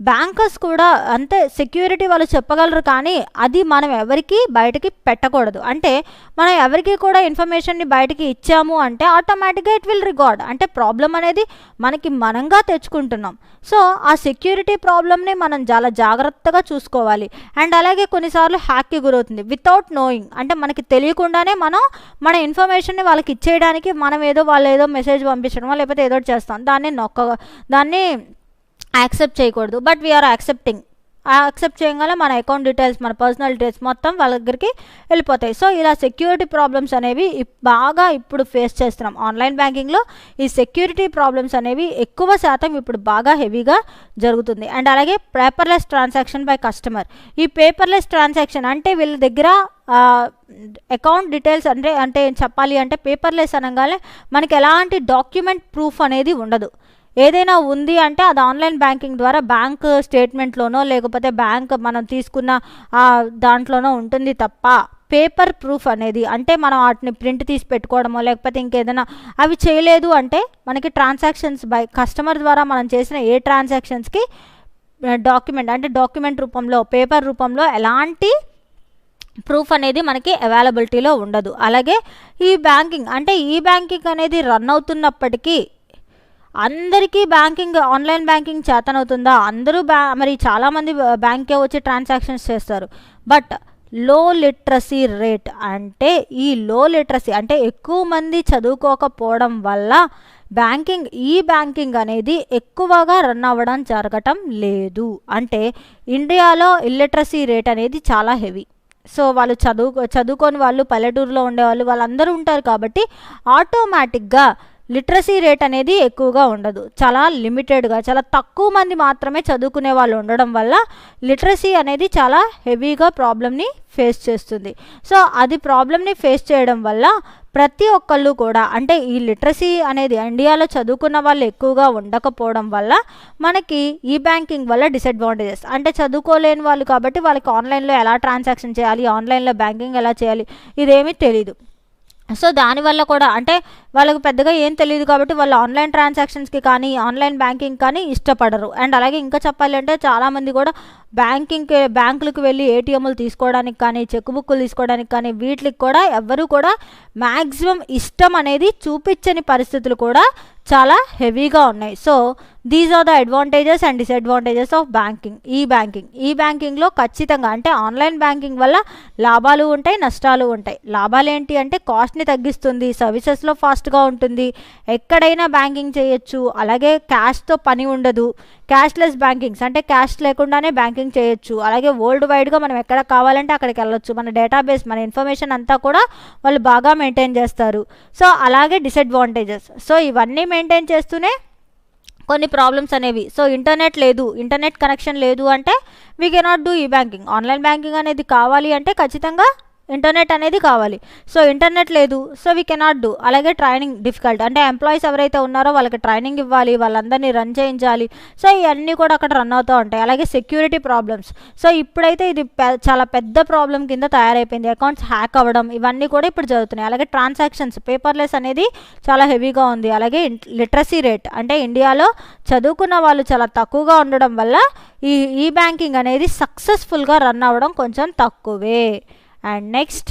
బ్యాంకర్స్ కూడా అంతే, సెక్యూరిటీ వాళ్ళు చెప్పగలరు కానీ అది మనం ఎవరికి బయటకి పెట్టకూడదు. అంటే మనం ఎవరికి కూడా ఇన్ఫర్మేషన్ని బయటకి ఇచ్చాము అంటే ఆటోమేటిక్గా ఇట్ విల్ రికార్డ్, అంటే ప్రాబ్లం అనేది మనకి మనంగా తెచ్చుకుంటున్నాం. సో ఆ సెక్యూరిటీ ప్రాబ్లమ్ని మనం చాలా జాగ్రత్తగా చూసుకోవాలి. అండ్ అలాగే కొన్నిసార్లు హ్యాక్కి గురవుతుంది వితౌట్ నోయింగ్, అంటే మనకి తెలియకుండానే మనం మన ఇన్ఫర్మేషన్ని వాళ్ళకి ఇచ్చేయడానికి మనం ఏదో వాళ్ళు ఏదో మెసేజ్ పంపించడమో లేకపోతే ఏదో చేస్తాం, దాన్ని యాక్సెప్ట్ చేయకూడదు. బట్ వీఆర్ యాక్సెప్ట్ చేయగానే మన అకౌంట్ డీటెయిల్స్, మన పర్సనల్ డీటెయిల్స్ మొత్తం వాళ్ళ దగ్గరికి వెళ్ళిపోతాయి. సో ఇలా సెక్యూరిటీ ప్రాబ్లమ్స్ అనేవి బాగా ఇప్పుడు ఫేస్ చేస్తున్నాం ఆన్లైన్ బ్యాంకింగ్లో. ఈ సెక్యూరిటీ ప్రాబ్లమ్స్ అనేవి ఎక్కువ శాతం ఇప్పుడు బాగా హెవీగా జరుగుతుంది. అండ్ అలాగే పేపర్లెస్ ట్రాన్సాక్షన్ బై కస్టమర్. ఈ పేపర్లెస్ ట్రాన్సాక్షన్ అంటే వీళ్ళ దగ్గర అకౌంట్ డీటెయిల్స్ అంటే చెప్పాలి అంటే పేపర్లెస్ అనగానే మనకి ఎలాంటి డాక్యుమెంట్ ప్రూఫ్ అనేది ఉండదు. ఏదైనా ఉంది అంటే అది ఆన్లైన్ బ్యాంకింగ్ ద్వారా బ్యాంక్ స్టేట్మెంట్లోనో లేకపోతే బ్యాంక్ మనం తీసుకున్న దాంట్లోనో ఉంటుంది తప్ప పేపర్ ప్రూఫ్ అనేది అంటే మనం వాటిని ప్రింట్ తీసి పెట్టుకోవడమో లేకపోతే ఇంకేదైనా అవి చేయలేదు అంటే మనకి ట్రాన్సాక్షన్స్ బై కస్టమర్ ద్వారా మనం చేసిన ఏ ట్రాన్సాక్షన్స్కి డాక్యుమెంట్ రూపంలో, పేపర్ రూపంలో ఎలాంటి ప్రూఫ్ అనేది మనకి అవైలబిలిటీలో ఉండదు. అలాగే ఈ బ్యాంకింగ్ అనేది రన్ అవుతున్నప్పటికీ అందరికీ ఆన్లైన్ బ్యాంకింగ్ చేతనవుతుందా? అందరూ మరి చాలామంది బ్యాంకే వచ్చి ట్రాన్సాక్షన్స్ చేస్తారు. బట్ లో లిటరసీ రేట్ అంటే ఈ లో లిటరసీ అంటే ఎక్కువ మంది చదువుకోకపోవడం వల్ల బ్యాంకింగ్ అనేది ఎక్కువగా రన్ అవ్వడం జరగటం లేదు. అంటే ఇండియాలో ఇల్లిటరసీ రేట్ అనేది చాలా హెవీ. సో వాళ్ళు చదువుకొని వాళ్ళు పల్లెటూరులో ఉండేవాళ్ళు వాళ్ళందరూ ఉంటారు కాబట్టి ఆటోమేటిక్గా లిటరసీ రేట్ అనేది ఎక్కువగా ఉండదు. చాలా లిమిటెడ్గా, చాలా తక్కువ మంది మాత్రమే చదువుకునే వాళ్ళు ఉండడం వల్ల లిటరసీ అనేది చాలా హెవీగా ప్రాబ్లమ్ని ఫేస్ చేస్తుంది. సో అది ప్రాబ్లమ్ని ఫేస్ చేయడం వల్ల ప్రతి ఒక్కళ్ళు కూడా అంటే ఈ లిటరసీ అనేది ఇండియాలో చదువుకున్న వాళ్ళు ఎక్కువగా ఉండకపోవడం వల్ల మనకి ఈ బ్యాంకింగ్ వల్ల డిసడ్వాంటేజెస్ అంటే చదువుకోలేని వాళ్ళు కాబట్టి వాళ్ళకి ఆన్లైన్లో ఎలా ట్రాన్సాక్షన్ చేయాలి, ఆన్లైన్లో బ్యాంకింగ్ ఎలా చేయాలి ఇదేమీ తెలీదు. సో దానివల్ల కూడా అంటే వాళ్ళకి పెద్దగా ఏం తెలియదు కాబట్టి వాళ్ళు ఆన్లైన్ ట్రాన్సాక్షన్స్కి కానీ ఆన్లైన్ బ్యాంకింగ్ కానీ ఇష్టపడరు. అండ్ అలాగే ఇంకా చెప్పాలి అంటే చాలామంది కూడా బ్యాంకులకు వెళ్ళి ఏటీఎంలు తీసుకోవడానికి కానీ చెక్ బుక్లు తీసుకోవడానికి కానీ వీటికి కూడా ఎవ్వరూ కూడా మ్యాక్సిమం ఇష్టం అనేది చూపించని పరిస్థితులు కూడా చాలా హెవీగా ఉన్నాయి. So these are the advantages and disadvantages of ఈ బ్యాంకింగ్లో ఖచ్చితంగా అంటే ఆన్లైన్ బ్యాంకింగ్ వల్ల లాభాలు ఉంటాయి, నష్టాలు ఉంటాయి. లాభాలు ఏంటి అంటే కాస్ట్ని తగ్గిస్తుంది, సర్వీసెస్లో ఫాస్ట్గా ఉంటుంది, ఎక్కడైనా బ్యాంకింగ్ చేయొచ్చు, అలాగే క్యాష్తో పని ఉండదు, క్యాష్లెస్ బ్యాంకింగ్స్ అంటే క్యాష్ లేకుండానే బ్యాంకింగ్ చేయొచ్చు, అలాగే వరల్డ్ వైడ్గా మనం ఎక్కడ కావాలంటే అక్కడికి వెళ్ళొచ్చు, మన డేటాబేస్ మన ఇన్ఫర్మేషన్ అంతా కూడా వాళ్ళు బాగా మెయింటైన్ చేస్తారు. సో అలాగే డిసడ్వాంటేజెస్. సో ఇవన్నీ మెయింటైన్ చేస్తూనే కొన్ని ప్రాబ్లమ్స్ అనేవి. సో ఇంటర్నెట్ కనెక్షన్ లేదు అంటే వీ కెనాట్ డూ ఈ బ్యాంకింగ్. ఆన్లైన్ బ్యాంకింగ్ అనేది కావాలి అంటే ఖచ్చితంగా ఇంటర్నెట్ అనేది కావాలి. సో ఇంటర్నెట్ లేదు, సో వీ కెనాట్ డూ. అలాగే ట్రైనింగ్ డిఫికల్ట్ అంటే ఎంప్లాయీస్ ఎవరైతే ఉన్నారో వాళ్ళకి ట్రైనింగ్ ఇవ్వాలి, వాళ్ళందరినీ రన్ చేయించాలి. సో ఇవన్నీ కూడా అక్కడ రన్ అవుతూ ఉంటాయి. అలాగే సెక్యూరిటీ ప్రాబ్లమ్స్. సో ఇప్పుడైతే ఇది చాలా పెద్ద ప్రాబ్లం కింద తయారైపోయింది. అకౌంట్స్ హ్యాక్ అవ్వడం ఇవన్నీ కూడా ఇప్పుడు జరుగుతున్నాయి. అలాగే ట్రాన్సాక్షన్స్ పేపర్లెస్ అనేది చాలా హెవీగా ఉంది. అలాగే లిటరసీ రేట్ అంటే ఇండియాలో చదువుకున్న వాళ్ళు చాలా తక్కువగా ఉండడం వల్ల ఈ బ్యాంకింగ్ అనేది సక్సెస్ఫుల్గా రన్ అవ్వడం కొంచెం తక్కువే. అండ్ నెక్స్ట్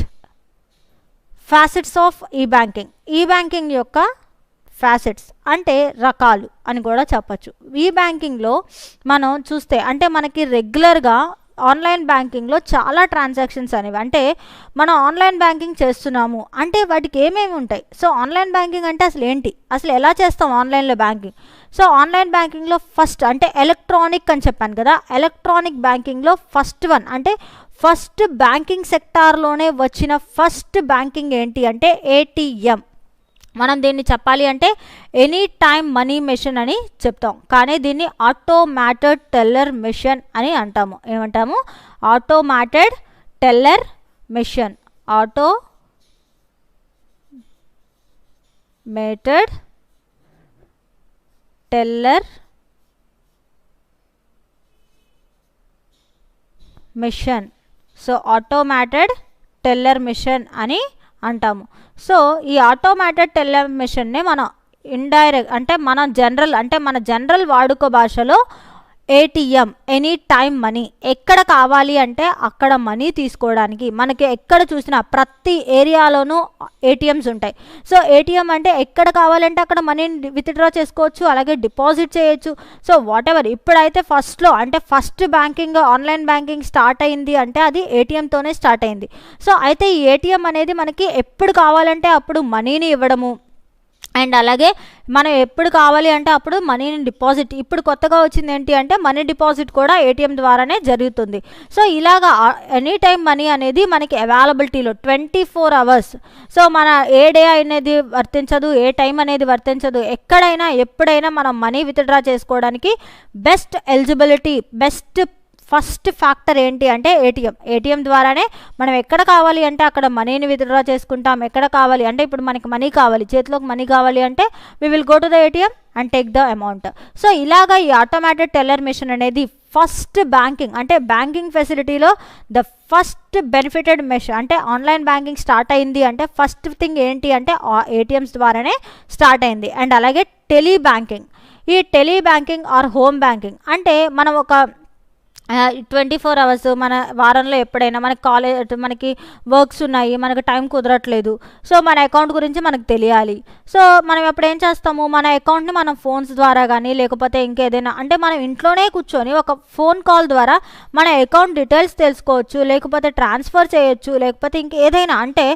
ఫ్యాసెట్స్ ఆఫ్ ఈ బ్యాంకింగ్ యొక్క ఫ్యాసెట్స్ అంటే రకాలు అని కూడా చెప్పచ్చు. ఈ బ్యాంకింగ్లో మనం చూస్తే అంటే మనకి రెగ్యులర్గా ఆన్లైన్ బ్యాంకింగ్లో చాలా ట్రాన్సాక్షన్స్ అనేవి అంటే మనం ఆన్లైన్ బ్యాంకింగ్ చేస్తున్నాము అంటే వాటికి ఏమేమి ఉంటాయి. సో ఆన్లైన్ బ్యాంకింగ్ అంటే అసలు ఎలా చేస్తాం ఆన్లైన్లో బ్యాంకింగ్. సో ఆన్లైన్ బ్యాంకింగ్లో ఫస్ట్ అంటే ఎలక్ట్రానిక్ అని చెప్పాను కదా, ఎలక్ట్రానిక్ బ్యాంకింగ్లో ఫస్ట్ బ్యాంకింగ్ సెక్టార్లోనే వచ్చిన ఫస్ట్ బ్యాంకింగ్ ఏంటి అంటే ఏటీఎం. మనం దీన్ని చెప్పాలి అంటే ఎనీ టైమ్ మనీ మెషిన్ అని చెప్తాం, కానీ దీన్ని ఆటోమేటెడ్ టెల్లర్ మెషిన్ అని అంటాము. ఏమంటాము? Automated teller machine. Automated teller machine. So automated teller machine అని అంటాము. సో ఈ ఆటోమేటెడ్ టెల్లర్ మెషిన్ని మనం ఇండైరెక్ట్ అంటే మన జనరల్ వాడుక భాషలో ఏటీఎం, ఎనీ టైం మనీ, ఎక్కడ కావాలి అంటే అక్కడ మనీ తీసుకోవడానికి మనకి ఎక్కడ చూసినా ప్రతి ఏరియాలోనూ ఏటీఎమ్స్ ఉంటాయి. సో ఏటీఎం అంటే ఎక్కడ కావాలంటే అక్కడ మనీని విత్డ్రా చేసుకోవచ్చు, అలాగే డిపాజిట్ చేయొచ్చు. So whatever. ఇప్పుడైతే first banking, online banking start అయింది అంటే అది ఏటీఎంతోనే స్టార్ట్ అయింది. సో అయితే ఈ ఏటీఎం అనేది మనకి ఎప్పుడు కావాలంటే అప్పుడు మనీని ఇవ్వడము, అండ్ అలాగే మనం ఎప్పుడు కావాలి అంటే అప్పుడు మనీని డిపాజిట్. ఇప్పుడు కొత్తగా వచ్చింది ఏంటి అంటే మనీ డిపాజిట్ కూడా ఏటీఎం ద్వారానే జరుగుతుంది. సో ఇలాగా ఎనీ టైం మనీ అనేది మనకి అవైలబిలిటీలో 24 hours. సో మన ఏ డే అనేది వర్తించదు, ఏ టైం అనేది వర్తించదు, ఎక్కడైనా ఎప్పుడైనా మనం మనీ విత్డ్రా చేసుకోవడానికి best eligibility, best first factor ఏంటి అంటే ఏటీఎం ద్వారానే మనం ఎక్కడ కావాలి అంటే అక్కడ మనీని విత్డ్రా చేసుకుంటాం. ఎక్కడ కావాలి అంటే ఇప్పుడు మనకి మనీ కావాలి, చేతిలోకి మనీ కావాలి అంటే we will go to the ATM and take the amount. So ఇలాగా ఈ ఆటోమేటెడ్ టెల్లర్ మెషిన్ అనేది ఫస్ట్ బ్యాంకింగ్ అంటే బ్యాంకింగ్ ఫెసిలిటీలో ద ఫస్ట్ బెనిఫిటెడ్ మెషిన్. అంటే ఆన్లైన్ బ్యాంకింగ్ స్టార్ట్ అయింది అంటే ఫస్ట్ థింగ్ ఏంటి అంటే ఏటీఎమ్స్ ద్వారానే స్టార్ట్ అయింది. అండ్ అలాగే టెలీ బ్యాంకింగ్. ఈ tele banking or home banking అంటే మనం ఒక 24 hours మన వారంలో ఎప్పుడైనా మనకి వర్క్స్ ఉన్నాయి, మనకు టైం కుదరట్లేదు, సో మన అకౌంట్ గురించి మనకు తెలియాలి. సో మనం ఎప్పుడు ఏం చేస్తాము, మన అకౌంట్ని మనం ఫోన్స్ ద్వారా కానీ లేకపోతే ఇంకేదైనా అంటే మనం ఇంట్లోనే కూర్చొని ఒక ఫోన్ కాల్ ద్వారా మన అకౌంట్ డీటెయిల్స్ తెలుసుకోవచ్చు, లేకపోతే ట్రాన్స్ఫర్ చేయొచ్చు, లేకపోతే ఇంకేదైనా అంటే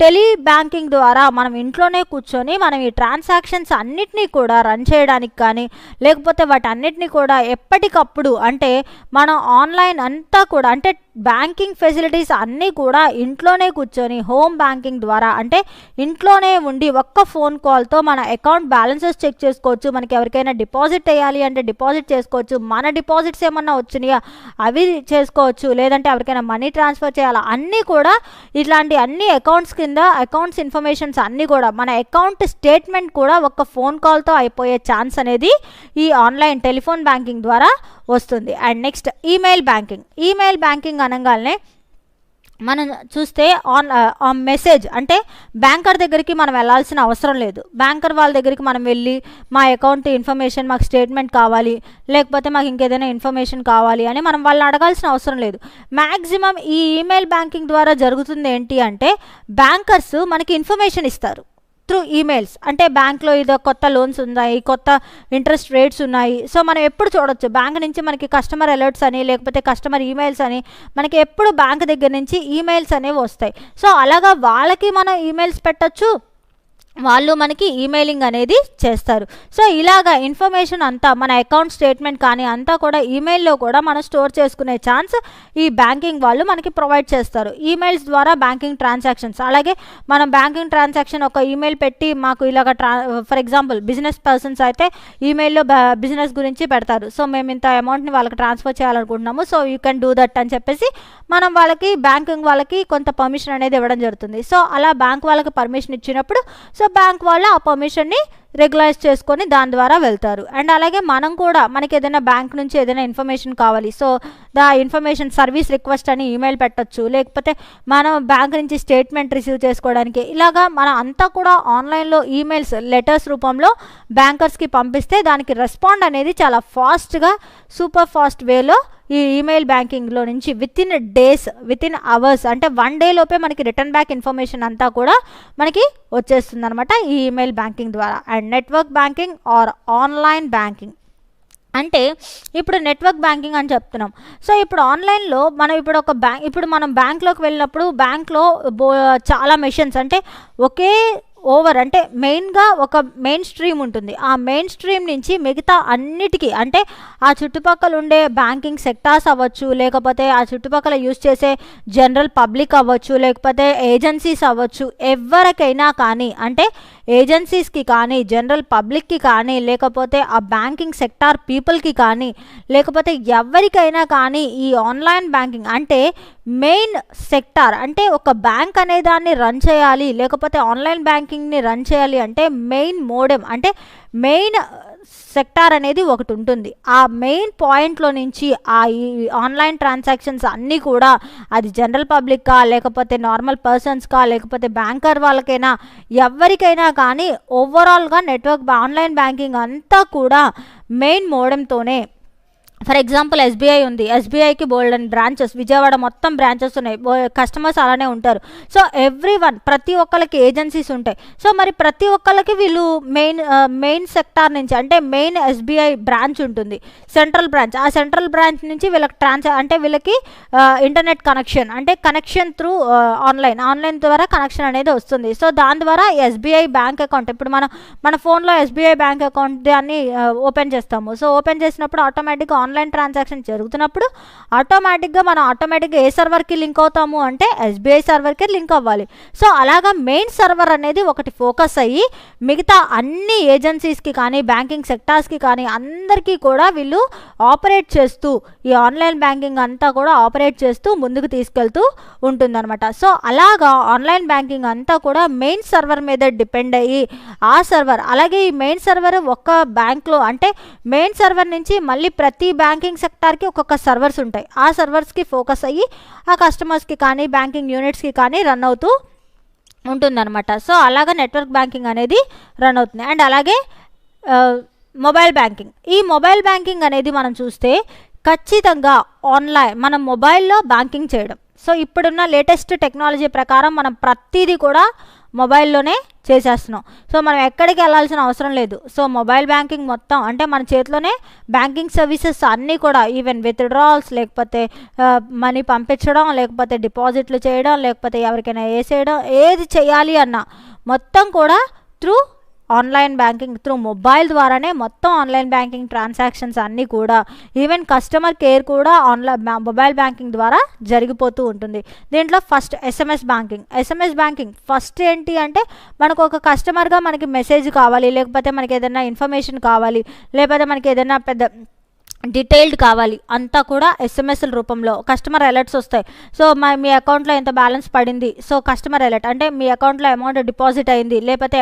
టెలీ బ్యాంకింగ్ ద్వారా మనం ఇంట్లోనే కూర్చొని మనం ఈ ట్రాన్సాక్షన్స్ అన్నిటినీ కూడా రన్ చేయడానికి కానీ లేకపోతే వాటన్నిటినీ కూడా ఎప్పటికప్పుడు అంటే మనం ఆన్లైన్ అంతా కూడా అంటే బ్యాంకింగ్ ఫెసిలిటీస్ అన్నీ కూడా ఇంట్లోనే కూర్చొని హోమ్ బ్యాంకింగ్ ద్వారా అంటే ఇంట్లోనే ఉండి ఒక్క ఫోన్ కాల్తో మన అకౌంట్ బ్యాలెన్సెస్ చెక్ చేసుకోవచ్చు, మనకి ఎవరికైనా డిపాజిట్ వేయాలి అంటే డిపాజిట్ చేసుకోవచ్చు, మన డిపాజిట్స్ ఏమన్నా వచ్చినాయా అవి చేసుకోవచ్చు, లేదంటే ఎవరికైనా మనీ ట్రాన్స్ఫర్ చేయాలా, అన్నీ కూడా ఇట్లాంటి అన్ని అకౌంట్స్ కింద అకౌంట్స్ ఇన్ఫర్మేషన్స్ అన్నీ కూడా మన అకౌంట్ స్టేట్మెంట్ కూడా ఒక ఫోన్ కాల్తో అయిపోయే ఛాన్స్ అనేది ఈ ఆన్లైన్ టెలిఫోన్ బ్యాంకింగ్ ద్వారా వస్తుంది. అండ్ నెక్స్ట్ ఈమెయిల్ బ్యాంకింగ్ అనగానే మనం చూస్తే మెసేజ్ అంటే బ్యాంకర్ దగ్గరికి మనం వెళ్ళాల్సిన అవసరం లేదు. బ్యాంకర్ వాళ్ళ దగ్గరికి మనం వెళ్ళి మా అకౌంట్ ఇన్ఫర్మేషన్, మాకు స్టేట్మెంట్ కావాలి, లేకపోతే మాకు ఇంకేదైనా ఇన్ఫర్మేషన్ కావాలి అని మనం వాళ్ళని అడగాల్సిన అవసరం లేదు. మ్యాక్సిమం ఈ ఈమెయిల్ బ్యాంకింగ్ ద్వారా జరుగుతుంది ఏంటి అంటే బ్యాంకర్స్ మనకి ఇన్ఫర్మేషన్ ఇస్తారు త్రూ ఈమెయిల్స్. అంటే బ్యాంక్లో ఇదో కొత్త లోన్స్ ఉన్నాయి, కొత్త ఇంట్రెస్ట్ రేట్స్ ఉన్నాయి, సో మనం ఎప్పుడు చూడొచ్చు బ్యాంక్ నుంచి మనకి కస్టమర్ అలర్ట్స్ అని లేకపోతే కస్టమర్ ఈమెయిల్స్ అని మనకి ఎప్పుడు బ్యాంక్ దగ్గర నుంచి ఈమెయిల్స్ అనేవి వస్తాయి. సో అలాగా వాళ్ళకి మనం ఈమెయిల్స్ పెట్టచ్చు, వాళ్ళు మనకి ఈమెయిలింగ్ అనేది చేస్తారు. సో ఇలాగా ఇన్ఫర్మేషన్ అంతా మన అకౌంట్ స్టేట్మెంట్ కానీ అంతా కూడా ఈమెయిల్లో కూడా మనం స్టోర్ చేసుకునే ఛాన్స్ ఈ బ్యాంకింగ్ వాళ్ళు మనకి ప్రొవైడ్ చేస్తారు. ఈమెయిల్స్ ద్వారా బ్యాంకింగ్ ట్రాన్సాక్షన్స్, అలాగే మనం బ్యాంకింగ్ ట్రాన్సాక్షన్ ఒక ఈమెయిల్ పెట్టి మాకు ఇలాగ ఫర్ ఎగ్జాంపుల్ బిజినెస్ పర్సన్స్ అయితే ఈమెయిల్లో బిజినెస్ గురించి పెడతారు, సో మేము ఇంత అమౌంట్ని వాళ్ళకి ట్రాన్స్ఫర్ చేయాలనుకుంటున్నాము, so you can do that అని చెప్పేసి మనం వాళ్ళకి బ్యాంకింగ్ వాళ్ళకి కొంత పర్మిషన్ అనేది ఇవ్వడం జరుగుతుంది. సో అలా బ్యాంక్ వాళ్ళకి పర్మిషన్ ఇచ్చినప్పుడు సో బ్యాంక్ వాళ్ళు ఆ పర్మిషన్ని రెగ్యులైజ్ చేసుకొని దాని ద్వారా వెళ్తారు. అండ్ అలాగే మనం కూడా మనకి ఏదైనా బ్యాంక్ నుంచి ఏదైనా ఇన్ఫర్మేషన్ కావాలి, so the information service request అని ఈమెయిల్ పెట్టచ్చు, లేకపోతే మనం బ్యాంక్ నుంచి స్టేట్మెంట్ రిసీవ్ చేసుకోవడానికి ఇలాగా మనం అంతా కూడా ఆన్లైన్లో ఈమెయిల్స్ లెటర్స్ రూపంలో బ్యాంకర్స్కి పంపిస్తే దానికి రెస్పాండ్ అనేది చాలా ఫాస్ట్గా సూపర్ ఫాస్ట్ వేలో ఈ ఈమెయిల్ బ్యాంకింగ్లో నుంచి విత్ ఇన్ అవర్స్ అంటే 1 day లోపే మనకి రిటర్న్ బ్యాక్ ఇన్ఫర్మేషన్ అంతా కూడా మనకి వచ్చేస్తుంది అనమాట ఈ ఈమెయిల్ బ్యాంకింగ్ ద్వారా. And network banking or online banking అంటే ఇప్పుడు నెట్వర్క్ బ్యాంకింగ్ అని చెప్తున్నాం. సో ఇప్పుడు ఆన్లైన్లో మనం ఇప్పుడు మనం బ్యాంక్లోకి వెళ్ళినప్పుడు బ్యాంక్లో చాలా మెషిన్స్ అంటే ఓవర్ అంటే మెయిన్గా ఒక మెయిన్ స్ట్రీమ్ ఉంటుంది. ఆ మెయిన్ స్ట్రీమ్ నుంచి మిగతా అన్నిటికీ అంటే ఆ చుట్టుపక్కల ఉండే బ్యాంకింగ్ సెక్టార్స్ అవ్వచ్చు, లేకపోతే ఆ చుట్టుపక్కల యూజ్ చేసే జనరల్ పబ్లిక్ అవ్వచ్చు, లేకపోతే ఏజెన్సీస్ అవ్వచ్చు, ఎవరికైనా కానీ అంటే ఏజెన్సీస్కి కానీ, జనరల్ పబ్లిక్కి కానీ, లేకపోతే ఆ బ్యాంకింగ్ సెక్టార్ పీపుల్కి కానీ, లేకపోతే ఎవరికైనా కానీ ఈ ఆన్లైన్ బ్యాంకింగ్ అంటే మెయిన్ సెక్టార్ అంటే ఒక బ్యాంక్ అనే దాన్ని రన్ చేయాలి, లేకపోతే ఆన్లైన్ బ్యాంకింగ్ని రన్ చేయాలి అంటే మెయిన్ మోడెమ్ అంటే మెయిన్ సెక్టార్ అనేది ఒకటి ఉంటుంది. ఆ మెయిన్ పాయింట్లో నుంచి ఆ ఈ ఆన్లైన్ ట్రాన్సాక్షన్స్ అన్నీ కూడా అది జనరల్ పబ్లిక్కా, లేకపోతే నార్మల్ పర్సన్స్కా, లేకపోతే బ్యాంకర్ వాళ్ళకైనా ఎవరికైనా కానీ ఓవరాల్గా నెట్వర్క్ ఆన్లైన్ బ్యాంకింగ్ అంతా కూడా మెయిన్ మోడెమ్తోనే. ఫర్ ఎగ్జాంపుల్ ఎస్బీఐ ఉంది, ఎస్బీఐకి బోల్డ్ అండ్ బ్రాంచెస్, విజయవాడ మొత్తం బ్రాంచెస్ ఉన్నాయి, కస్టమర్స్ అలానే ఉంటారు. సో ఎవ్రీ వన్ ప్రతి ఒక్కరికి ఏజెన్సీస్ ఉంటాయి. సో మరి ప్రతి ఒక్కరికి వీళ్ళు మెయిన్ సెక్టార్ నుంచి అంటే మెయిన్ ఎస్బీఐ బ్రాంచ్ ఉంటుంది, సెంట్రల్ బ్రాంచ్. ఆ సెంట్రల్ బ్రాంచ్ నుంచి వీళ్ళకి అంటే వీళ్ళకి ఇంటర్నెట్ కనెక్షన్ అంటే కనెక్షన్ త్రూ ఆన్లైన్ ద్వారా కనెక్షన్ అనేది వస్తుంది. సో దాని ద్వారా ఎస్బీఐ బ్యాంక్ అకౌంట్ ఇప్పుడు మన ఫోన్లో ఎస్బీఐ బ్యాంక్ అకౌంట్ దాన్ని ఓపెన్ చేస్తాము. సో ఓపెన్ చేసినప్పుడు ఆటోమేటిక్గా ఆన్లైన్ ట్రాన్సాక్షన్ జరుగుతున్నప్పుడు ఆటోమేటిక్గా ఏ సర్వర్కి లింక్ అవుతాము అంటే ఎస్బీఐ సర్వర్కి లింక్ అవ్వాలి. సో అలాగా మెయిన్ సర్వర్ అనేది ఒకటి ఫోకస్ అయ్యి మిగతా అన్ని ఏజెన్సీస్కి కానీ, బ్యాంకింగ్ సెక్టార్స్కి కానీ అందరికీ కూడా వీళ్ళు ఆపరేట్ చేస్తూ ఈ ఆన్లైన్ బ్యాంకింగ్ అంతా కూడా ఆపరేట్ చేస్తూ ముందుకు తీసుకెళ్తూ ఉంటుందన్నమాట. సో అలాగా ఆన్లైన్ బ్యాంకింగ్ అంతా కూడా మెయిన్ సర్వర్ మీద డిపెండ్ అయ్యి ఆ సర్వర్ అలాగే ఈ మెయిన్ సర్వర్ ఒక్క బ్యాంక్లో అంటే మెయిన్ సర్వర్ నుంచి మళ్ళీ ప్రతి బ్యాంకింగ్ సెక్టార్కి ఒక్కొక్క సర్వర్స్ ఉంటాయి. ఆ సర్వర్స్కి ఫోకస్ అయ్యి ఆ కస్టమర్స్కి కానీ, బ్యాంకింగ్ యూనిట్స్కి కానీ రన్ అవుతూ ఉంటుందన్నమాట. సో అలాగా నెట్వర్క్ బ్యాంకింగ్ అనేది రన్ అవుతుంది. అండ్ అలాగే మొబైల్ బ్యాంకింగ్, ఈ మొబైల్ బ్యాంకింగ్ అనేది మనం చూస్తే ఖచ్చితంగా ఆన్లైన్ మనం మొబైల్లో బ్యాంకింగ్ చేయడం. సో ఇప్పుడున్న లేటెస్ట్ టెక్నాలజీ ప్రకారం మనం ప్రతిదీ కూడా మొబైల్లోనే చేసేస్తున్నాం. సో మనం ఎక్కడికి వెళ్ళాల్సిన అవసరం లేదు. సో మొబైల్ బ్యాంకింగ్ మొత్తం అంటే మన చేతిలోనే బ్యాంకింగ్ సర్వీసెస్ అన్నీ కూడా ఈవెన్ విత్డ్రాల్స్, లేకపోతే మనీ పంపించడం, లేకపోతే డిపాజిట్లు చేయడం, లేకపోతే ఎవరికైనా వేసేయడం, ఏది చేయాలి అన్నా మొత్తం కూడా through online banking through mobile ద్వారానే మొత్తం ఆన్లైన్ బ్యాంకింగ్ ట్రాన్సాక్షన్స్ అన్నీ కూడా ఈవెన్ కస్టమర్ కేర్ కూడా మొబైల్ బ్యాంకింగ్ ద్వారా జరిగిపోతూ ఉంటుంది. దీంట్లో ఫస్ట్ ఎస్ఎంఎస్ బ్యాంకింగ్ ఫస్ట్ ఏంటి అంటే మనకు ఒక కస్టమర్గా మనకి మెసేజ్ కావాలి, లేకపోతే మనకి ఏదైనా ఇన్ఫర్మేషన్ కావాలి, లేకపోతే మనకి ఏదైనా పెద్ద డీటెయిల్డ్ కావాలి అంతా కూడా ఎస్ఎంఎస్ల రూపంలో కస్టమర్ అలర్ట్స్ వస్తాయి. సో మీ అకౌంట్లో ఎంత బ్యాలెన్స్ పడింది, సో కస్టమర్ అలర్ట్ అంటే మీ అకౌంట్లో అమౌంట్ డిపాజిట్ అయింది, లేకపోతే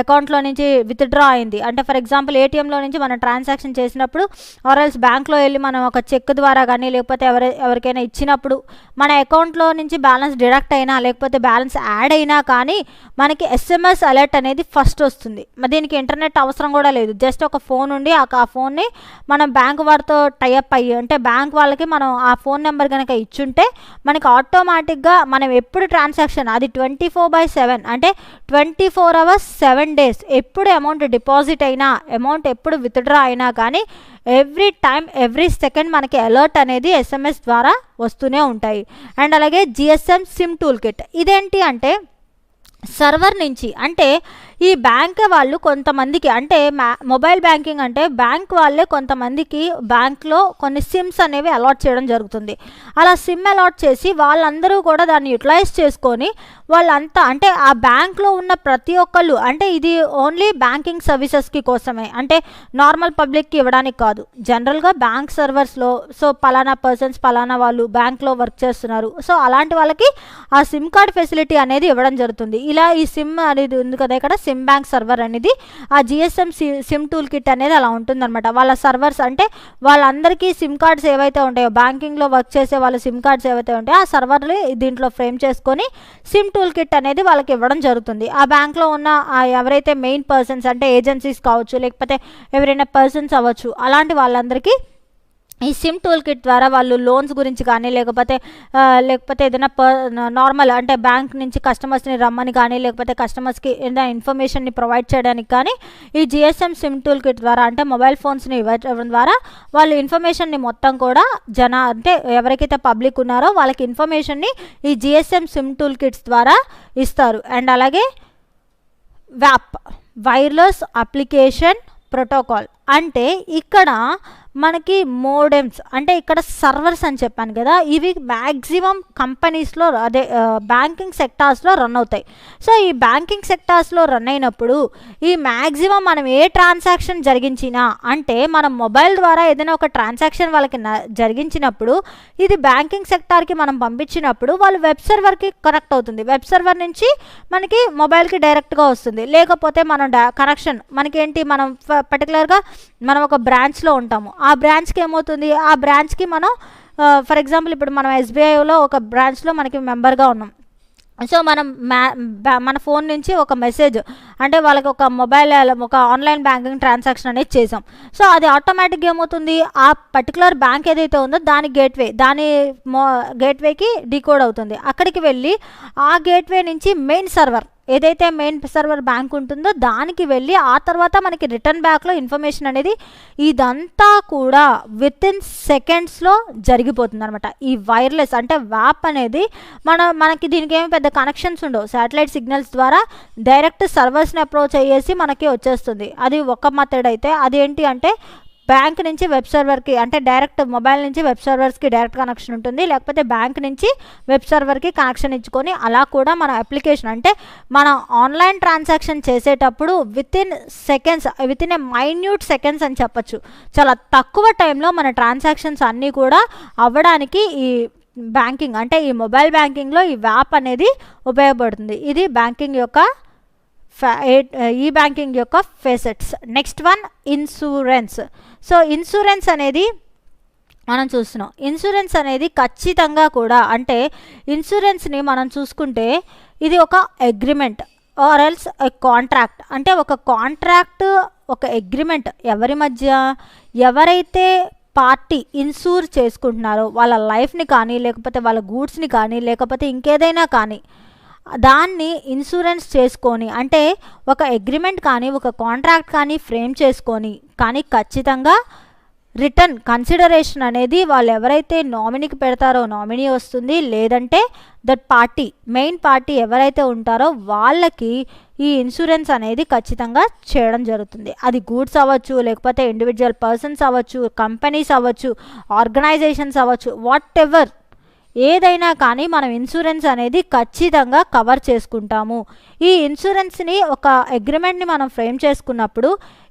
అకౌంట్లో నుంచి విత్డ్రా అయింది అంటే ఫర్ ఎగ్జాంపుల్ ఏటీఎంలో నుంచి మనం ట్రాన్సాక్షన్ చేసినప్పుడు ఆర్ఎల్స్ బ్యాంక్లో వెళ్ళి మనం ఒక చెక్ ద్వారా కానీ లేకపోతే ఎవరికైనా ఇచ్చినప్పుడు మన అకౌంట్లో నుంచి బ్యాలెన్స్ డిడక్ట్ అయినా లేకపోతే బ్యాలెన్స్ యాడ్ అయినా కానీ మనకి ఎస్ఎంఎస్ అలర్ట్ అనేది ఫస్ట్ వస్తుంది. దీనికి ఇంటర్నెట్ అవసరం కూడా లేదు, జస్ట్ ఒక ఫోన్ ఉండి ఆ ఫోన్ని మనం బ్యాంక్ వారితో టైఅప్ అయ్యి అంటే బ్యాంక్ వాళ్ళకి మనం ఆ ఫోన్ నెంబర్ కనుక ఇచ్చుంటే మనకి ఆటోమేటిక్గా మనం ఎప్పుడు ట్రాన్సాక్షన్ అది 24/7 అంటే 24 hours 7 days ఎప్పుడు అమౌంట్ డిపాజిట్ అయినా అమౌంట్ ఎప్పుడు విత్డ్రా అయినా కానీ ఎవ్రీ టైం ఎవ్రీ సెకండ్ మనకి అలర్ట్ అనేది ఎస్ఎంఎస్ ద్వారా వస్తూనే ఉంటాయి. అండ్ అలాగే జిఎస్ఎం సిమ్ టూల్ కిట్ ఇదేంటి అంటే సర్వర్ నుంచి అంటే ఈ బ్యాంక్ వాళ్ళు కొంతమందికి అంటే మొబైల్ బ్యాంకింగ్ అంటే బ్యాంక్ వాళ్ళే కొంతమందికి బ్యాంక్లో కొన్ని సిమ్స్ అనేవి అలాట్ చేయడం జరుగుతుంది. అలా సిమ్ అలాట్ చేసి వాళ్ళందరూ కూడా దాన్ని యూటిలైజ్ చేసుకొని వాళ్ళంతా అంటే ఆ బ్యాంక్లో ఉన్న ప్రతి ఒక్కళ్ళు అంటే ఇది ఓన్లీ బ్యాంకింగ్ సర్వీసెస్కి కోసమే అంటే నార్మల్ పబ్లిక్కి ఇవ్వడానికి కాదు. జనరల్గా బ్యాంక్ సర్వర్స్లో సో పలానా పర్సన్స్ పలానా వాళ్ళు బ్యాంక్లో వర్క్ చేస్తున్నారు, సో అలాంటి వాళ్ళకి ఆ సిమ్ కార్డ్ ఫెసిలిటీ అనేది ఇవ్వడం జరుగుతుంది. ఇలా ఈ సిమ్ అనేది ఉంది కదా ఇక్కడ సిమ్ బ్యాంక్ సర్వర్ అనేది ఆ జిఎస్ఎం సిమ్ టూల్ కిట్ అనేది అలా ఉంటుందన్నమాట. వాళ్ళ సర్వర్స్ అంటే వాళ్ళందరికీ సిమ్ కార్డ్స్ ఏవైతే ఉంటాయో బ్యాంకింగ్లో వర్క్ చేసే వాళ్ళ సిమ్ కార్డ్స్ ఏవైతే ఉంటాయో ఆ సర్వర్ని దీంట్లో ఫ్రేమ్ చేసుకొని సిమ్ టూల్ కిట్ అనేది వాళ్ళకి ఇవ్వడం జరుగుతుంది. ఆ బ్యాంక్లో ఉన్న ఎవరైతే మెయిన్ పర్సన్స్ అంటే ఏజెన్సీస్ కావచ్చు లేకపోతే ఎవరైనా పర్సన్స్ అవ్వచ్చు అలాంటి వాళ్ళందరికీ ఈ సిమ్ టూల్ కిట్ ద్వారా వాళ్ళు లోన్స్ గురించి కానీ లేకపోతే ఏదైనా నార్మల్ అంటే బ్యాంక్ నుంచి కస్టమర్స్ని రమ్మని కానీ లేకపోతే కస్టమర్స్కి ఏదైనా ఇన్ఫర్మేషన్ని ప్రొవైడ్ చేయడానికి కానీ ఈ జిఎస్ఎం సిమ్ టూల్ కిట్ ద్వారా అంటే మొబైల్ ఫోన్స్ని ఇవ్వడం ద్వారా వాళ్ళు ఇన్ఫర్మేషన్ని మొత్తం కూడా అంటే ఎవరికైతే పబ్లిక్ ఉన్నారో వాళ్ళకి ఇన్ఫర్మేషన్ని ఈ జిఎస్ఎం సిమ్ టూల్ కిట్స్ ద్వారా ఇస్తారు. అండ్ అలాగే వ్యాప్, వైర్లెస్ అప్లికేషన్ ప్రోటోకాల్. అంటే ఇక్కడ మనకి మోడెమ్స్, అంటే ఇక్కడ సర్వర్స్ అని చెప్పాను కదా, ఇవి మ్యాక్సిమం కంపెనీస్లో అదే బ్యాంకింగ్ సెక్టార్స్లో రన్ అవుతాయి. సో ఈ బ్యాంకింగ్ సెక్టార్స్లో రన్ అయినప్పుడు ఈ మ్యాక్సిమం మనం ఏ ట్రాన్సాక్షన్ జరిగించినా, అంటే మనం మొబైల్ ద్వారా ఏదైనా ఒక ట్రాన్సాక్షన్ వాళ్ళకి జరిగించినప్పుడు ఇది బ్యాంకింగ్ సెక్టార్కి మనం పంపించినప్పుడు వాళ్ళు వెబ్ సర్వర్కి కనెక్ట్ అవుతుంది. వెబ్ సర్వర్ నుంచి మనకి మొబైల్కి డైరెక్ట్గా వస్తుంది. లేకపోతే మనం కనెక్షన్ మనకేంటి, మనం పర్టికులర్గా మనం ఒక బ్రాంచ్లో ఉంటాము, ఆ బ్రాంచ్కి ఏమవుతుంది, ఆ బ్రాంచ్కి మనం ఫర్ ఎగ్జాంపుల్ ఇప్పుడు మనం ఎస్బీఐలో ఒక బ్రాంచ్లో మనకి మెంబర్గా ఉన్నాం. సో మనం మన ఫోన్ నుంచి ఒక మెసేజ్, అంటే వాళ్ళకి ఒక మొబైల్ ఒక ఆన్లైన్ బ్యాంకింగ్ ట్రాన్సాక్షన్ అనేది చేసాం. సో అది ఆటోమేటిక్గా ఏమవుతుంది, ఆ పర్టికులర్ బ్యాంక్ ఏదైతే ఉందో దాని గేట్వేకి డీకోడ్ అవుతుంది. అక్కడికి వెళ్ళి ఆ గేట్వే నుంచి మెయిన్ సర్వర్, ఏదైతే మెయిన్ సర్వర్ బ్యాంక్ ఉంటుందో దానికి వెళ్ళి ఆ తర్వాత మనకి రిటర్న్ బ్యాక్లో ఇన్ఫర్మేషన్ అనేది ఇదంతా కూడా విత్ ఇన్ సెకండ్స్లో జరిగిపోతుంది అనమాట. ఈ వైర్లెస్ అంటే వ్యాప్ అనేది మనకి దీనికి ఏమి పెద్ద కనెక్షన్స్ ఉండవు. శాటిలైట్ సిగ్నల్స్ ద్వారా డైరెక్ట్ సర్వర్స్ని అప్రోచ్ అయ్యేసి మనకి వచ్చేస్తుంది. అది ఒక మెథడ్. అయితే అదేంటి అంటే బ్యాంక్ నుంచి వెబ్ సర్వర్కి, అంటే డైరెక్ట్ మొబైల్ నుంచి వెబ్ సర్వర్స్కి డైరెక్ట్ కనెక్షన్ ఉంటుంది. లేకపోతే బ్యాంక్ నుంచి వెబ్ సర్వర్కి కనెక్షన్ ఇచ్చుకొని అలా కూడా మన అప్లికేషన్, అంటే మన ఆన్లైన్ ట్రాన్సాక్షన్ చేసేటప్పుడు with in a minute seconds అని చెప్పచ్చు, చాలా తక్కువ టైంలో మన ట్రాన్సాక్షన్స్ అన్నీ కూడా అవ్వడానికి ఈ బ్యాంకింగ్, అంటే ఈ మొబైల్ బ్యాంకింగ్లో ఈ వ్యాప్ అనేది ఉపయోగపడుతుంది. ఇది బ్యాంకింగ్ యొక్క ఈ బ్యాంకింగ్ యొక్క facets. Next one insurance. So insurance అనేది మనం చూస్తున్నాం. ఇన్సూరెన్స్ అనేది ఖచ్చితంగా కూడా, అంటే ఇన్సూరెన్స్ని మనం చూసుకుంటే ఇది ఒక agreement or else a contract. అంటే ఒక కాంట్రాక్ట్, ఒక అగ్రిమెంట్ ఎవరి మధ్య, ఎవరైతే పార్టీ ఇన్సూర్ చేసుకుంటున్నారో వాళ్ళ లైఫ్ని కానీ, లేకపోతే వాళ్ళ గూడ్స్ని కానీ, లేకపోతే ఇంకేదైనా కానీ దాన్ని ఇన్సూరెన్స్ చేసుకొని, అంటే ఒక అగ్రిమెంట్ కానీ ఒక కాంట్రాక్ట్ కానీ ఫ్రేమ్ చేసుకొని, కానీ ఖచ్చితంగా రిటర్న్ కన్సిడరేషన్ అనేది వాళ్ళు ఎవరైతే నామినీకి పెడతారో నామినీ వస్తుంది. లేదంటే దట్ పార్టీ, మెయిన్ పార్టీ ఎవరైతే ఉంటారో వాళ్ళకి ఈ ఇన్సూరెన్స్ అనేది ఖచ్చితంగా చేయడం జరుగుతుంది. అది గూడ్స్ అవ్వచ్చు, లేకపోతే ఇండివిజువల్ పర్సన్స్ అవ్వచ్చు, కంపెనీస్ అవ్వచ్చు, ఆర్గనైజేషన్స్ అవ్వచ్చు, వాట్ ఎవర్ ఏదైనా కానీ మనం ఇన్సూరెన్స్ అనేది ఖచ్చితంగా కవర్ చేసుకుంటాము. ఈ ఇన్సూరెన్స్ని, ఒక అగ్రిమెంట్ని మనం ఫ్రేమ్ చేసుకున్నప్పుడు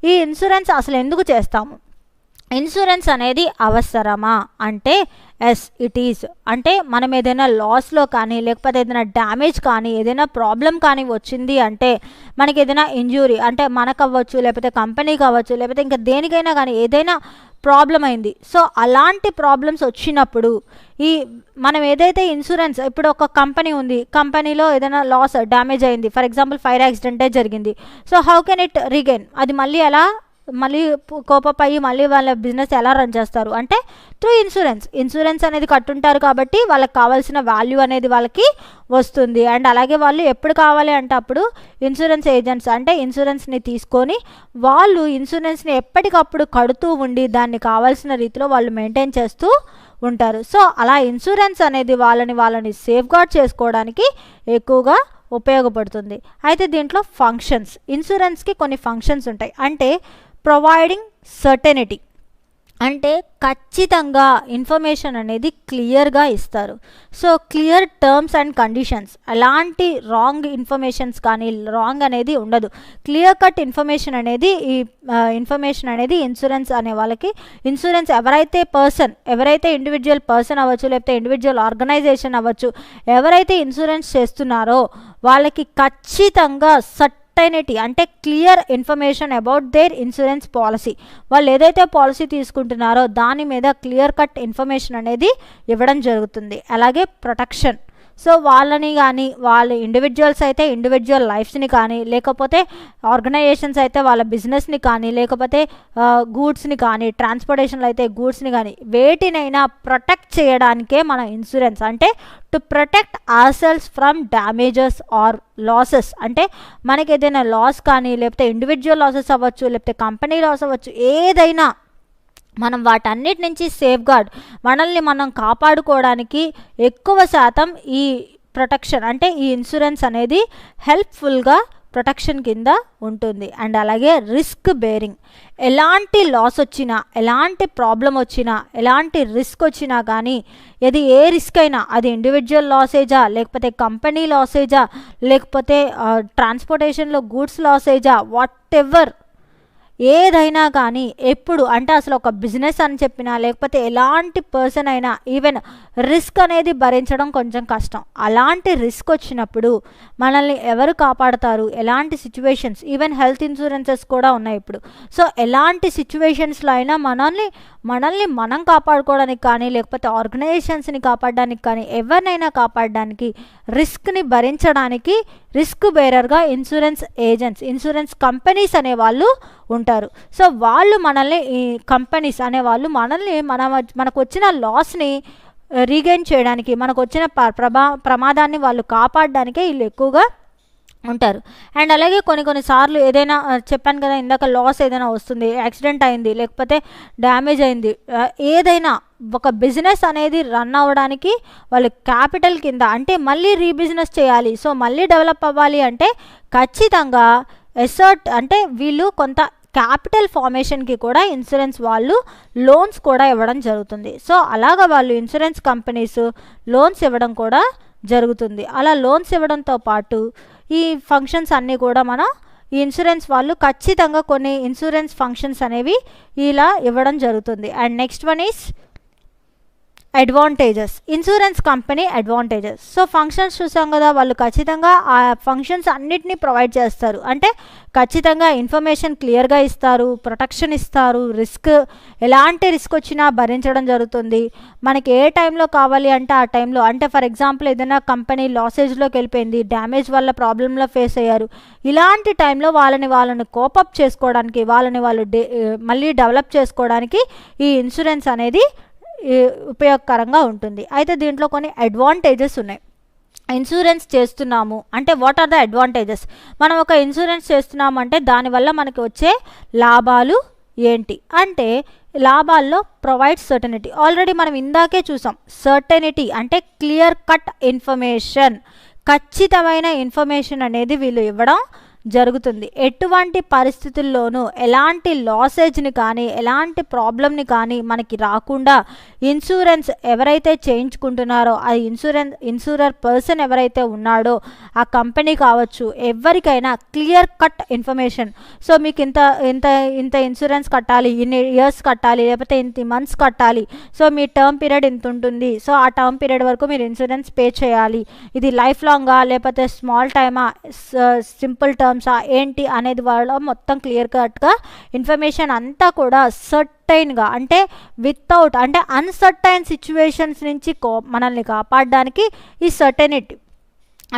ఈ ఇన్సూరెన్స్ అసలు ఎందుకు చేస్తాము, ఇన్సూరెన్స్ అనేది అవసరమా అంటే ఎస్ ఇట్ ఈజ్. అంటే మనం ఏదైనా లాస్లో కానీ, లేకపోతే ఏదైనా డ్యామేజ్ కానీ, ఏదైనా ప్రాబ్లం కానీ వచ్చింది అంటే, మనకి ఏదైనా ఇంజూరీ, అంటే మనకు అవ్వచ్చు, లేకపోతే కంపెనీకి అవ్వచ్చు, లేకపోతే ఇంకా దేనికైనా కానీ ఏదైనా ప్రాబ్లం అయింది. సో అలాంటి ప్రాబ్లమ్స్ వచ్చినప్పుడు ఈ మనం ఏదైతే ఇన్సూరెన్స్, ఇప్పుడు ఒక కంపెనీ ఉంది, కంపెనీలో ఏదైనా లాస్ డ్యామేజ్ అయింది, ఫర్ ఎగ్జాంపుల్ ఫైర్ యాక్సిడెంటే జరిగింది. So how can it regain, అది మళ్ళీ కోపప్ అయ్యి మళ్ళీ వాళ్ళ బిజినెస్ ఎలా రన్ చేస్తారు అంటే త్రూ ఇన్సూరెన్స్ అనేది కట్టుంటారు. కాబట్టి వాళ్ళకి కావాల్సిన వాల్యూ అనేది వాళ్ళకి వస్తుంది. అండ్ అలాగే వాళ్ళు ఎప్పుడు కావాలి అంటే అప్పుడు ఇన్సూరెన్స్ ఏజెంట్స్, అంటే ఇన్సూరెన్స్ని తీసుకొని వాళ్ళు ఇన్సూరెన్స్ని ఎప్పటికప్పుడు కడుతూ ఉండి దాన్ని కావాల్సిన రీతిలో వాళ్ళు మెయింటైన్ చేస్తూ ఉంటారు. సో అలా ఇన్సూరెన్స్ అనేది వాళ్ళని సేఫ్ గార్డ్ చేసుకోవడానికి ఎక్కువగా ఉపయోగపడుతుంది. అయితే దీంట్లో ఫంక్షన్స్, ఇన్సూరెన్స్కి కొన్ని ఫంక్షన్స్ ఉంటాయి. అంటే ప్రొవైడింగ్ సర్టెనిటీ, అంటే ఖచ్చితంగా ఇన్ఫర్మేషన్ అనేది క్లియర్గా ఇస్తారు. So clear terms and conditions, ఎలాంటి రాంగ్ ఇన్ఫర్మేషన్స్ కానీ రాంగ్ అనేది ఉండదు. క్లియర్ కట్ ఇన్ఫర్మేషన్ అనేది ఇన్ఫర్మేషన్ అనేది ఇన్సూరెన్స్ అనే వాళ్ళకి, ఇన్సూరెన్స్ ఎవరైతే ఇండివిజువల్ పర్సన్ అవ్వచ్చు, లేకపోతే ఇండివిజువల్ ఆర్గనైజేషన్ అవ్వచ్చు, ఎవరైతే ఇన్సూరెన్స్ చేస్తున్నారో వాళ్ళకి ఖచ్చితంగా సర్టైనిటీ, అంటే clear information about their insurance policy, వాళ్ళు ఏదైతే పాలసీ తీసుకుంటున్నారో దాని మీద క్లియర్ కట్ ఇన్ఫర్మేషన్ అనేది ఇవ్వడం జరుగుతుంది. అలాగే ప్రొటెక్షన్, సో వాళ్ళని కానీ, వాళ్ళ ఇండివిజువల్స్ అయితే ఇండివిజువల్ లైఫ్స్ని కానీ, లేకపోతే ఆర్గనైజేషన్స్ అయితే వాళ్ళ బిజినెస్ని కానీ, లేకపోతే గూడ్స్ని కానీ, ట్రాన్స్పోర్టేషన్లో అయితే గూడ్స్ని కానీ, వేటినైనా ప్రొటెక్ట్ చేయడానికే మన ఇన్సూరెన్స్. అంటే to protect our cells from damages are losses, అంటే మనకి ఏదైనా లాస్ కానీ, లేకపోతే ఇండివిజువల్ లాసెస్ అవ్వచ్చు, లేకపోతే కంపెనీ లాస్ అవ్వచ్చు, ఏదైనా మనం వాటన్నిటి నుంచి సేఫ్ గార్డ్, మనల్ని మనం కాపాడుకోవడానికి ఎక్కువ శాతం ఈ ప్రొటెక్షన్, అంటే ఈ ఇన్సూరెన్స్ అనేది హెల్ప్ఫుల్గా ప్రొటెక్షన్ కింద ఉంటుంది. అండ్ అలాగే రిస్క్ బేరింగ్, ఎలాంటి లాస్ వచ్చినా, ఎలాంటి ప్రాబ్లం వచ్చినా, ఎలాంటి రిస్క్ వచ్చినా కానీ, ఇది ఏ రిస్క్ అయినా, అది ఇండివిజువల్ లాసేజా, లేకపోతే కంపెనీ లాసేజా, లేకపోతే ట్రాన్స్పోర్టేషన్లో గూడ్స్ లాసేజా, వాట్ ఎవర్ ఏదైనా కానీ, ఎప్పుడు అంటే అసలు ఒక బిజినెస్ అని చెప్పినా, లేకపోతే ఎలాంటి పర్సన్ అయినా ఈవెన్ రిస్క్ అనేది భరించడం కొంచెం కష్టం. అలాంటి రిస్క్ వచ్చినప్పుడు మనల్ని ఎవరు కాపాడతారు, ఎలాంటి సిచ్యువేషన్స్, ఈవెన్ హెల్త్ ఇన్సూరెన్సెస్ కూడా ఉన్నాయి ఇప్పుడు. సో ఎలాంటి సిచ్యువేషన్స్లో అయినా మనల్ని మనం కాపాడుకోవడానికి కానీ, లేకపోతే ఆర్గనైజేషన్స్ని కాపాడడానికి కానీ, ఎవరినైనా కాపాడడానికి, రిస్క్ని భరించడానికి రిస్క్ బేరర్గా ఇన్సూరెన్స్ ఏజెంట్స్, ఇన్సూరెన్స్ కంపెనీస్ అనేవాళ్ళు ఉంటారు. సో వాళ్ళు మనల్ని, ఈ కంపెనీస్ అనేవాళ్ళు మనల్ని మనకు వచ్చిన లాస్ని రీగైన్ చేయడానికి, మనకు వచ్చిన ప్రమాదాన్ని వాళ్ళు కాపాడడానికే వీళ్ళు ఎక్కువగా ఉంటారు. అండ్ అలాగే కొన్నిసార్లు ఏదైనా చెప్పాను కదా ఇందాక, లాస్ ఏదైనా వస్తుంది, యాక్సిడెంట్ అయింది, లేకపోతే డ్యామేజ్ అయింది, ఏదైనా ఒక బిజినెస్ అనేది రన్ అవ్వడానికి వాళ్ళు క్యాపిటల్ కింద, అంటే మళ్ళీ రీబిజినెస్ చేయాలి, సో మళ్ళీ డెవలప్ అవ్వాలి అంటే ఖచ్చితంగా ఎసర్ట్ అంటే వీళ్ళు కొంత క్యాపిటల్ ఫార్మేషన్కి కూడా ఇన్సూరెన్స్ వాళ్ళు లోన్స్ కూడా ఇవ్వడం జరుగుతుంది. సో అలాగ వాళ్ళు ఇన్సూరెన్స్ కంపెనీస్ లోన్స్ ఇవ్వడం కూడా జరుగుతుంది. అలా లోన్స్ ఇవ్వడంతో పాటు ఈ ఫంక్షన్స్ అన్నీ కూడా మనం ఈ ఇన్సూరెన్స్ వాళ్ళు ఖచ్చితంగా కొన్ని ఇన్సూరెన్స్ ఫంక్షన్స్ అనేవి ఇలా ఇవ్వడం జరుగుతుంది. And next one is advantages, insurance company advantages. So functions చూసాం కదా, వాళ్ళు ఖచ్చితంగా ఆ ఫంక్షన్స్ అన్నిటినీ ప్రొవైడ్ చేస్తారు. అంటే ఖచ్చితంగా ఇన్ఫర్మేషన్ క్లియర్గా ఇస్తారు, ప్రొటెక్షన్ ఇస్తారు, ఎలాంటి రిస్క్ వచ్చినా భరించడం జరుగుతుంది. మనకి ఏ టైంలో కావాలి అంటే ఆ టైంలో, అంటే ఫర్ ఎగ్జాంపుల్ ఏదైనా కంపెనీ లాసేజ్లోకి వెళ్ళిపోయింది, డ్యామేజ్ వల్ల ప్రాబ్లంలో ఫేస్ అయ్యారు, ఇలాంటి టైంలో వాళ్ళని కోపప్ చేసుకోవడానికి, వాళ్ళు మళ్ళీ డెవలప్ చేసుకోవడానికి ఈ ఇన్సూరెన్స్ అనేది ఉపయోగకరంగా ఉంటుంది. అయితే దీంట్లో కొన్ని అడ్వాంటేజెస్ ఉన్నాయి. ఇన్సూరెన్స్ చేస్తున్నాము అంటే వాట్ ఆర్ ద అడ్వాంటేజెస్, మనం ఒక ఇన్సూరెన్స్ చేస్తున్నాము అంటే దానివల్ల మనకి వచ్చే లాభాలు ఏంటి అంటే, లాభాల్లో ప్రొవైడ్ సర్టనిటీ, ఆల్రెడీ మనం ఇందాకే చూసాం. సర్టనిటీ అంటే క్లియర్ కట్ ఇన్ఫర్మేషన్, ఖచ్చితమైన ఇన్ఫర్మేషన్ అనేది వీళ్ళు ఇవ్వడం జరుగుతుంది. ఎటువంటి పరిస్థితుల్లోనూ ఎలాంటి లాసేజ్ని కానీ, ఎలాంటి ప్రాబ్లమ్ని కానీ మనకి రాకుండా ఇన్సూరెన్స్ ఎవరైతే చేయించుకుంటున్నారో, ఆ ఇన్సూరర్ పర్సన్ ఎవరైతే ఉన్నాడో, ఆ కంపెనీ కావచ్చు, ఎవరికైనా క్లియర్ కట్ ఇన్ఫర్మేషన్. సో మీకు ఇంత ఇన్సూరెన్స్ కట్టాలి, ఇన్ని ఇయర్స్ కట్టాలి, లేకపోతే ఇంత మంత్స్ కట్టాలి, సో మీ టర్మ్ పీరియడ్ ఇంత ఉంటుంది, సో ఆ టర్మ్ పీరియడ్ వరకు మీరు ఇన్సూరెన్స్ పే చేయాలి, ఇది లైఫ్ లాంగా లేకపోతే స్మాల్ టైమా, సింపుల్ టర్మ్ ఏంటి అనేది వాళ్ళ మొత్తం క్లియర్ కట్గా ఇన్ఫర్మేషన్ అంతా కూడా సర్టైన్గా, అంటే వితౌట్ అంటే అన్సర్టైన్ సిచ్యువేషన్స్ నుంచి మనల్ని కాపాడడానికి ఈ సర్టైనిటీ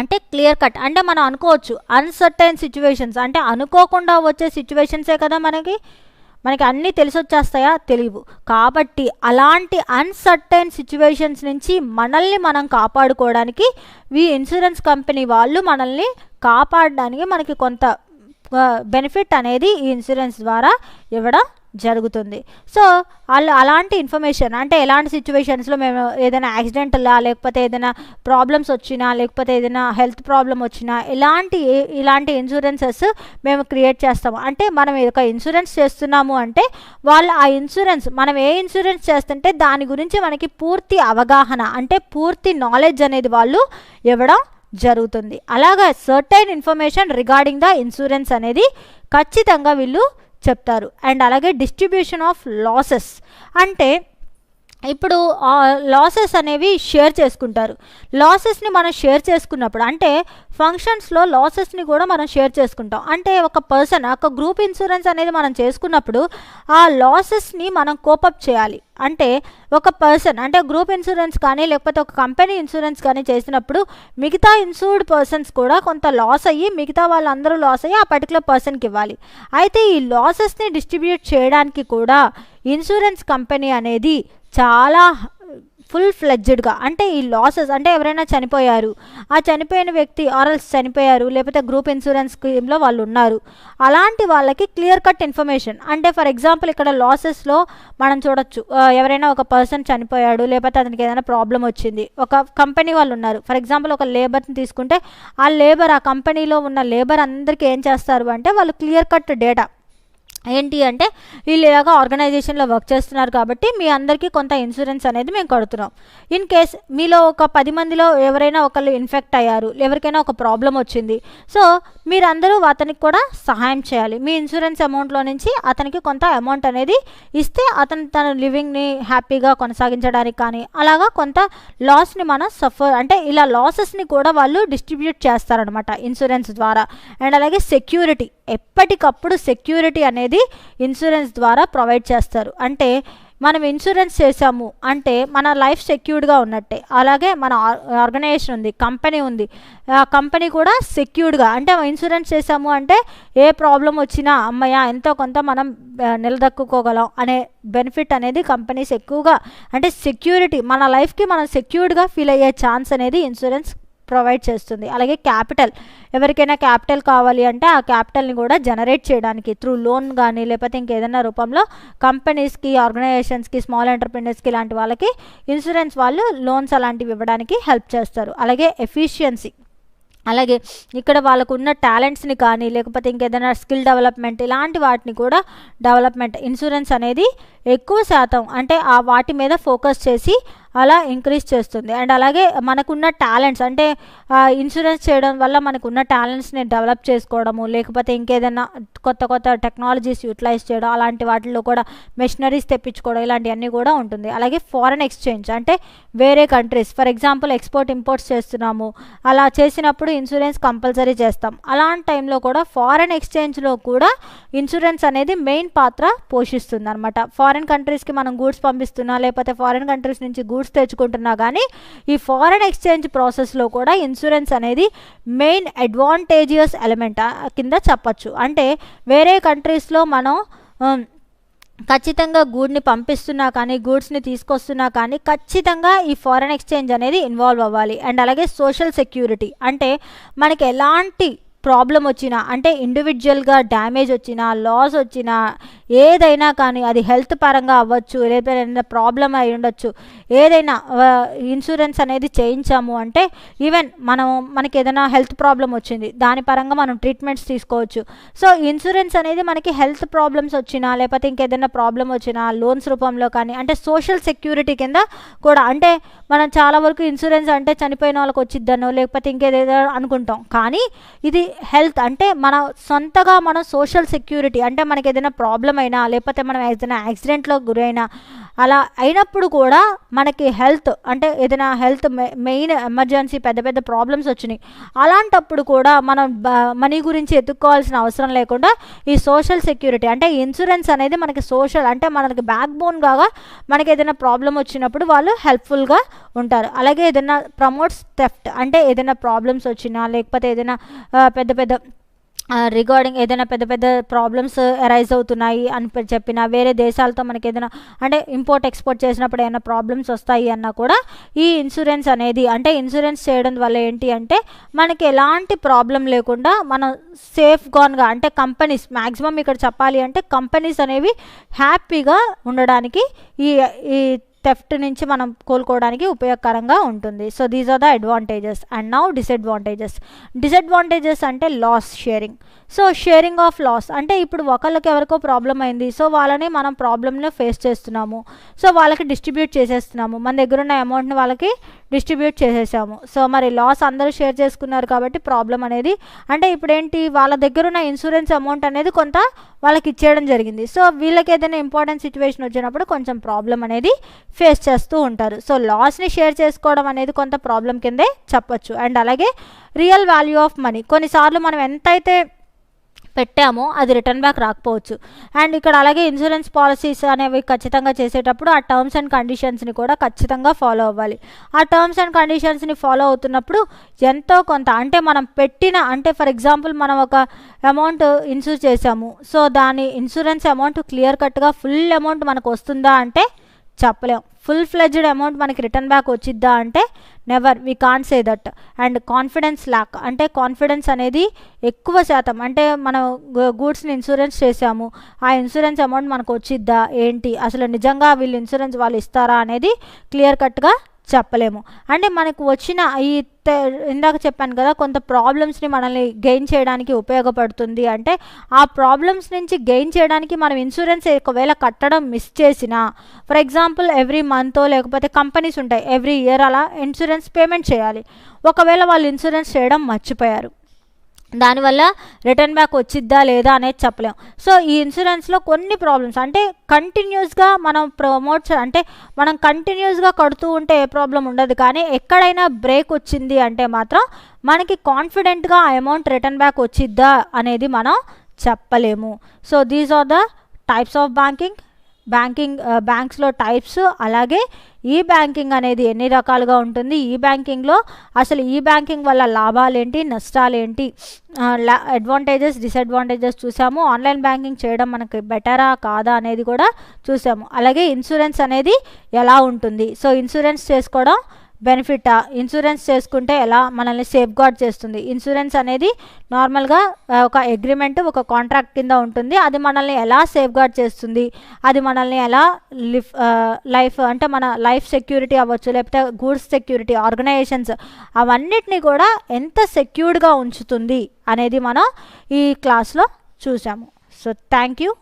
అంటే క్లియర్ కట్. అంటే మనం అనుకోవచ్చు అన్సర్టైన్ సిచ్యువేషన్స్ అంటే అనుకోకుండా వచ్చే సిచ్యువేషన్సే కదా మనకి అన్నీ తెలిసి వచ్చేస్తాయా, తెలియవు. కాబట్టి అలాంటి అన్సర్టైన్ సిచ్యువేషన్స్ నుంచి మనల్ని మనం కాపాడుకోవడానికి ఈ ఇన్సూరెన్స్ కంపెనీ వాళ్ళు మనల్ని కాపాడడానికి మనకి కొంత బెనిఫిట్ అనేది ఈ ఇన్సూరెన్స్ ద్వారా ఇవ్వడం జరుగుతుంది. సో అలాంటి ఇన్ఫర్మేషన్ అంటే ఎలాంటి సిచ్యువేషన్స్లో మేము ఏదైనా యాక్సిడెంట్లా, లేకపోతే ఏదైనా ప్రాబ్లమ్స్ వచ్చినా, లేకపోతే ఏదైనా హెల్త్ ప్రాబ్లం వచ్చినా, ఇలాంటి ఇన్సూరెన్సెస్ మేము క్రియేట్ చేస్తాము. అంటే మనం ఒక ఇన్సూరెన్స్ చేస్తున్నాము అంటే వాళ్ళు ఆ ఇన్సూరెన్స్, మనం ఏ ఇన్సూరెన్స్ చేస్తుంటే దాని గురించి మనకి పూర్తి అవగాహన అంటే పూర్తి నాలెడ్జ్ అనేది వాళ్ళు ఇవ్వడం జరుగుతుంది. అలాగా certain information regarding the insurance అనేది ఖచ్చితంగా వీళ్ళు చెప్తారు. అండ్ అలాగే డిస్ట్రిబ్యూషన్ ఆఫ్ లాసెస్ అంటే ఇప్పుడు లాసెస్ అనేవి షేర్ చేసుకుంటారు. లాసెస్ని మనం షేర్ చేసుకున్నప్పుడు అంటే ఫంక్షన్స్లో లాసెస్ని కూడా మనం షేర్ చేసుకుంటాం. అంటే ఒక పర్సన్, ఒక గ్రూప్ ఇన్సూరెన్స్ అనేది మనం చేసుకున్నప్పుడు ఆ లాసెస్ని మనం కోపప్ చేయాలి. అంటే ఒక పర్సన్ అంటే గ్రూప్ ఇన్సూరెన్స్ కానీ, లేకపోతే ఒక కంపెనీ ఇన్సూరెన్స్ కానీ చేసినప్పుడు మిగతా ఇన్సూర్డ్ పర్సన్స్ కూడా కొంత లాస్ అయ్యి, మిగతా వాళ్ళందరూ లాస్ అయ్యి ఆ పర్టికులర్ పర్సన్కి ఇవ్వాలి. అయితే ఈ లాసెస్ని డిస్ట్రిబ్యూట్ చేయడానికి కూడా ఇన్సూరెన్స్ కంపెనీ అనేది చాలా ఫుల్ ఫ్లెడ్జ్డ్గా, అంటే ఈ లాసెస్ అంటే ఎవరైనా చనిపోయారు, ఆ చనిపోయిన వ్యక్తి ఆర్ఎల్స్ చనిపోయారు, లేకపోతే గ్రూప్ ఇన్సూరెన్స్ స్కీమ్లో వాళ్ళు ఉన్నారు, అలాంటి వాళ్ళకి క్లియర్ కట్ ఇన్ఫర్మేషన్. అంటే ఫర్ ఎగ్జాంపుల్ ఇక్కడ లాసెస్లో మనం చూడొచ్చు, ఎవరైనా ఒక పర్సన్ చనిపోయాడు, లేకపోతే అతనికి ఏదైనా ప్రాబ్లం వచ్చింది, ఒక కంపెనీ వాళ్ళు ఉన్నారు, ఫర్ ఎగ్జాంపుల్ ఒక లేబర్ని తీసుకుంటే ఆ కంపెనీలో ఉన్న లేబర్ అందరికీ ఏం చేస్తారు అంటే వాళ్ళు క్లియర్ కట్ డేటా ఏంటి అంటే వీళ్ళు ఇలాగా ఆర్గనైజేషన్లో వర్క్ చేస్తున్నారు కాబట్టి మీ అందరికీ కొంత ఇన్సూరెన్స్ అనేది మేము కడుతున్నాం. ఇన్ కేస్ మీలో ఒక 10 మందిలో ఎవరైనా ఒకళ్ళు ఇన్ఫెక్ట్ అయ్యారు, ఎవరికైనా ఒక ప్రాబ్లం వచ్చింది, సో మీరందరూ అతనికి కూడా సహాయం చేయాలి. మీ ఇన్సూరెన్స్ అమౌంట్లో నుంచి అతనికి కొంత అమౌంట్ అనేది ఇస్తే అతను తన లివింగ్ని హ్యాపీగా కొనసాగించడానికి కానీ అలాగా కొంత లాస్ని మనం అంటే ఇలా లాసెస్ని కూడా వాళ్ళు డిస్ట్రిబ్యూట్ చేస్తారనమాట ఇన్సూరెన్స్ ద్వారా. అండ్ అలాగే సెక్యూరిటీ, ఎప్పటికప్పుడు సెక్యూరిటీ అనేది ఇన్సూరెన్స్ ద్వారా ప్రొవైడ్ చేస్తారు. అంటే మనం ఇన్సూరెన్స్ చేసాము అంటే మన లైఫ్ సెక్యూర్డ్గా ఉన్నట్టే. అలాగే మన ఆర్గనైజేషన్ ఉంది, కంపెనీ ఉంది, ఆ కంపెనీ కూడా సెక్యూర్డ్గా, అంటే ఇన్సూరెన్స్ చేసాము అంటే ఏ ప్రాబ్లం వచ్చినా అమ్మయ్య ఎంతో కొంత మనం నిలదొక్కుకోగలం అనే బెనిఫిట్ అనేది కంపెనీస్ ఎక్కువగా, అంటే సెక్యూరిటీ, మన లైఫ్కి మనం సెక్యూర్డ్గా ఫీల్ అయ్యే ఛాన్స్ అనేది ఇన్సూరెన్స్ ప్రొవైడ్ చేస్తుంది. అలాగే క్యాపిటల్, ఎవరికైనా క్యాపిటల్ కావాలి అంటే ఆ క్యాపిటల్ని కూడా జనరేట్ చేయడానికి త్రూ లోన్ కానీ లేకపోతే ఇంకేదైనా రూపంలో కంపెనీస్కి, ఆర్గనైజేషన్స్కి, స్మాల్ ఎంటర్ప్రెన్యూర్స్కి ఇలాంటి వాళ్ళకి ఇన్సూరెన్స్ వాళ్ళు లోన్స్ అలాంటివి ఇవ్వడానికి హెల్ప్ చేస్తారు. అలాగే ఎఫిషియన్సీ, అలాగే ఇక్కడ వాళ్ళకు ఉన్న టాలెంట్స్ని కానీ లేకపోతే ఇంకేదైనా స్కిల్ డెవలప్మెంట్ ఇలాంటి వాటిని కూడా డెవలప్మెంట్ ఇన్సూరెన్స్ అనేది ఎక్కువ శాతం అంటే వాటి మీద ఫోకస్ చేసి అలా ఇంక్రీజ్ చేస్తుంది. అండ్ అలాగే మనకున్న టాలెంట్స్, అంటే ఇన్సూరెన్స్ చేయడం వల్ల మనకున్న టాలెంట్స్ని డెవలప్ చేసుకోవడము, లేకపోతే ఇంకేదైనా కొత్త కొత్త టెక్నాలజీస్ యూటిలైజ్ చేయడం, అలాంటి వాటిల్లో కూడా మెషినరీస్ తెప్పించుకోవడం, ఇలాంటివన్నీ కూడా ఉంటుంది. అలాగే ఫారెన్ ఎక్స్చేంజ్, అంటే వేరే countries, for example export imports చేస్తున్నాము, అలా చేసినప్పుడు ఇన్సూరెన్స్ కంపల్సరీ చేస్తాం. అలాంటి టైంలో కూడా ఫారెన్ ఎక్స్చేంజ్లో కూడా ఇన్సూరెన్స్ అనేది మెయిన్ పాత్ర పోషిస్తుంది అనమాట. ఫారెన్ కంట్రీస్కి మనం గూడ్స్ పంపిస్తున్నా లేకపోతే ఫారెన్ కంట్రీస్ నుంచి గూడ్స్ తెచ్చుకుంటున్నా కానీ ఈ ఫారెన్ ఎక్స్చేంజ్ ప్రాసెస్లో కూడా ఇన్సూరెన్స్ అనేది మెయిన్ అడ్వాంటేజియస్ ఎలిమెంట్ కింద చెప్పచ్చు. అంటే వేరే కంట్రీస్లో మనం ఖచ్చితంగా గూడ్ని పంపిస్తున్నా కానీ గూడ్స్ని తీసుకొస్తున్నా కానీ ఖచ్చితంగా ఈ ఫారెన్ ఎక్స్చేంజ్ అనేది ఇన్వాల్వ్ అవ్వాలి. అండ్ అలాగే సోషల్ సెక్యూరిటీ, అంటే మనకి ఎలాంటి ప్రాబ్లం వచ్చినా, అంటే ఇండివిజువల్గా డ్యామేజ్ వచ్చినా, లాస్ వచ్చినా, ఏదైనా కానీ అది హెల్త్ పరంగా అవ్వచ్చు, లేకపోతే ప్రాబ్లం అయి ఉండొచ్చు, ఏదైనా ఇన్సూరెన్స్ అనేది చేయించాము అంటే ఈవెన్ మనకి ఏదైనా హెల్త్ ప్రాబ్లం వచ్చింది, దాని పరంగా మనం ట్రీట్మెంట్స్ తీసుకోవచ్చు. సో ఇన్సూరెన్స్ అనేది మనకి హెల్త్ ప్రాబ్లమ్స్ వచ్చినా లేకపోతే ఇంకేదైనా ప్రాబ్లం వచ్చినా లోన్స్ రూపంలో కానీ, అంటే సోషల్ సెక్యూరిటీ కింద కూడా. అంటే మనం చాలా వరకు ఇన్సూరెన్స్ అంటే చనిపోయిన వాళ్ళకి వచ్చిద్దనో లేకపోతే ఇంకేదేదో అనుకుంటాం, కానీ ఇది హెల్త్, అంటే మన సొంతగా మనం సోషల్ సెక్యూరిటీ, అంటే మనకి ఏదైనా ప్రాబ్లం అయినా లేకపోతే మనం ఏదైనా యాక్సిడెంట్లో గురైనా అలా అయినప్పుడు కూడా మనకి హెల్త్, అంటే ఏదైనా హెల్త్ మెయిన్ ఎమర్జెన్సీ పెద్ద పెద్ద ప్రాబ్లమ్స్ వచ్చినాయి, అలాంటప్పుడు కూడా మనం మనీ గురించి ఎత్తుక్కోవాల్సిన అవసరం లేకుండా ఈ సోషల్ సెక్యూరిటీ, అంటే ఇన్సూరెన్స్ అనేది మనకి సోషల్, అంటే మనకి బ్యాక్ బోన్ కాగా మనకి ఏదైనా ప్రాబ్లం వచ్చినప్పుడు వాళ్ళు హెల్ప్ఫుల్గా ఉంటారు. అలాగే ఏదైనా ప్రమోట్స్ థెఫ్ట్, అంటే ఏదైనా ప్రాబ్లమ్స్ వచ్చినా లేకపోతే ఏదైనా పెద్ద పెద్ద రిగార్డింగ్ ఏదైనా పెద్ద పెద్ద ప్రాబ్లమ్స్ అరైజ్ అవుతున్నాయి అని చెప్పిన, వేరే దేశాలతో మనకి ఏదైనా అంటే ఇంపోర్ట్ ఎక్స్పోర్ట్ చేసినప్పుడు ఏమైనా ప్రాబ్లమ్స్ వస్తాయి అన్నా కూడా ఈ ఇన్సూరెన్స్ అనేది, అంటే ఇన్సూరెన్స్ చేయడం వల్ల ఏంటి అంటే మనకి ఎలాంటి ప్రాబ్లం లేకుండా మనం సేఫ్గాన్గా, అంటే కంపెనీస్ మ్యాక్సిమం ఇక్కడ చెప్పాలి అంటే కంపెనీస్ అనేవి హ్యాపీగా ఉండడానికి ఈ థెఫ్ట్ నుంచి మనం కోలుకోవడానికి ఉపయోగకరంగా ఉంటుంది. So these are the advantages. And now disadvantages అంటే loss sharing. So sharing of loss, అంటే ఇప్పుడు ఒకళ్ళకి ఎవరికో ప్రాబ్లం అయింది, సో వాళ్ళని మనం ప్రాబ్లమ్ని ఫేస్ చేస్తున్నాము, సో వాళ్ళకి డిస్ట్రిబ్యూట్ చేసేస్తున్నాము, మన దగ్గర ఉన్న అమౌంట్ని వాళ్ళకి డిస్ట్రిబ్యూట్ చేసేసాము. సో మరి లాస్ అందరూ షేర్ చేసుకున్నారు కాబట్టి ప్రాబ్లం అనేది, అంటే ఇప్పుడు ఏంటి వాళ్ళ దగ్గర ఉన్న ఇన్సూరెన్స్ అమౌంట్ అనేది కొంత వాళ్ళకి ఇచ్చేయడం జరిగింది, సో వీళ్ళకి ఏదైనా ఇంపార్టెంట్ సిచ్యువేషన్ వచ్చినప్పుడు కొంచెం ప్రాబ్లం అనేది ఫేస్ చేస్తూ ఉంటారు. సో లాస్ని షేర్ చేసుకోవడం అనేది కొంత ప్రాబ్లం కిందే చెప్పచ్చు. అండ్ అలాగే రియల్ వాల్యూ ఆఫ్ మనీ, కొన్నిసార్లు మనం ఎంతైతే పెట్టామో అది రిటర్న్ బ్యాక్ రాకపోవచ్చు. అండ్ ఇక్కడ అలాగే ఇన్సూరెన్స్ పాలసీస్ అనేవి ఖచ్చితంగా చేసేటప్పుడు ఆ టర్మ్స్ అండ్ కండిషన్స్ని కూడా ఖచ్చితంగా ఫాలో అవ్వాలి. ఆ టర్మ్స్ అండ్ కండిషన్స్ని ఫాలో అవుతున్నప్పుడు ఎంతో కొంత, అంటే మనం పెట్టిన, అంటే ఫర్ ఎగ్జాంపుల్ మనం ఒక అమౌంట్ ఇన్సూర్ చేసాము, సో దాని ఇన్సూరెన్స్ అమౌంట్ క్లియర్ కట్గా ఫుల్ అమౌంట్ మనకు వస్తుందా అంటే చెప్పలేం. ఫుల్ ఫ్లెడ్జ్డ్ అమౌంట్ మనకి రిటర్న్ బ్యాక్ వచ్చిద్దా అంటే never, we can't say that. And confidence lakh అంటే కాన్ఫిడెన్స్ అనేది ఎక్కువ శాతం, అంటే మనం గూడ్స్ని ఇన్సూరెన్స్ చేసాము, ఆ ఇన్సూరెన్స్ అమౌంట్ మనకు వచ్చిద్దా ఏంటి, అసలు నిజంగా వీళ్ళు ఇన్సూరెన్స్ వాళ్ళు ఇస్తారా అనేది క్లియర్ కట్గా చెప్పలేము. అంటే మనకు వచ్చిన ఈ ఇందాక చెప్పాను కదా, కొంత ప్రాబ్లమ్స్ని మనల్ని గెయిన్ చేయడానికి ఉపయోగపడుతుంది. అంటే ఆ ప్రాబ్లమ్స్ నుంచి గెయిన్ చేయడానికి మనం ఇన్సూరెన్స్ ఒకవేళ కట్టడం మిస్ చేసినా, ఫర్ ఎగ్జాంపుల్ ఎవ్రీ మంత్ లేకపోతే కంపెనీస్ ఉంటాయి ఎవ్రీ ఇయర్ అలా ఇన్సూరెన్స్ పేమెంట్ చేయాలి, ఒకవేళ వాళ్ళు ఇన్సూరెన్స్ చేయడం మర్చిపోయారు, దానివల్ల రిటర్న్ బ్యాక్ వచ్చిద్దా లేదా అనేది చెప్పలేం. సో ఈ ఇన్సూరెన్స్లో కొన్ని ప్రాబ్లమ్స్, అంటే కంటిన్యూస్గా మనం అంటే మనం కంటిన్యూస్గా కడుతూ ఉంటే ఏ ప్రాబ్లం ఉండదు, కానీ ఎక్కడైనా బ్రేక్ వచ్చింది అంటే మాత్రం మనకి కాన్ఫిడెంట్గా ఆ అమౌంట్ రిటర్న్ బ్యాక్ వచ్చిద్దా అనేది మనం చెప్పలేము. So these are the types of బ్యాంక్స్లో టైప్స్. అలాగే ఈ బ్యాంకింగ్ అనేది ఎన్ని రకాలుగా ఉంటుంది, ఈ బ్యాంకింగ్లో అసలు ఈ బ్యాంకింగ్ వల్ల లాభాలేంటి నష్టాలేంటి, అడ్వాంటేజెస్ డిసడ్వాంటేజెస్ చూసాము. ఆన్లైన్ బ్యాంకింగ్ చేయడం మనకి బెటరా కాదా అనేది కూడా చూసాము. అలాగే ఇన్సూరెన్స్ అనేది ఎలా ఉంటుంది, సో ఇన్సూరెన్స్ చేసుకోవడం బెనిఫిటా, ఇన్సూరెన్స్ చేసుకుంటే ఎలా మనల్ని సేఫ్ గార్డ్ చేస్తుంది. ఇన్సూరెన్స్ అనేది నార్మల్గా ఒక అగ్రిమెంట్, ఒక కాంట్రాక్ట్ కింద ఉంటుంది, అది మనల్ని ఎలా సేఫ్ గార్డ్ చేస్తుంది, అది మనల్ని ఎలా లైఫ్ అంటే మన లైఫ్ సెక్యూరిటీ అవ్వచ్చు, లేకపోతే గూడ్స్ సెక్యూరిటీ, ఆర్గనైజేషన్స్ అవన్నిటిని కూడా ఎంత సెక్యూర్డ్గా ఉంచుతుంది అనేది మనం ఈ క్లాస్లో చూసాము. So thank you.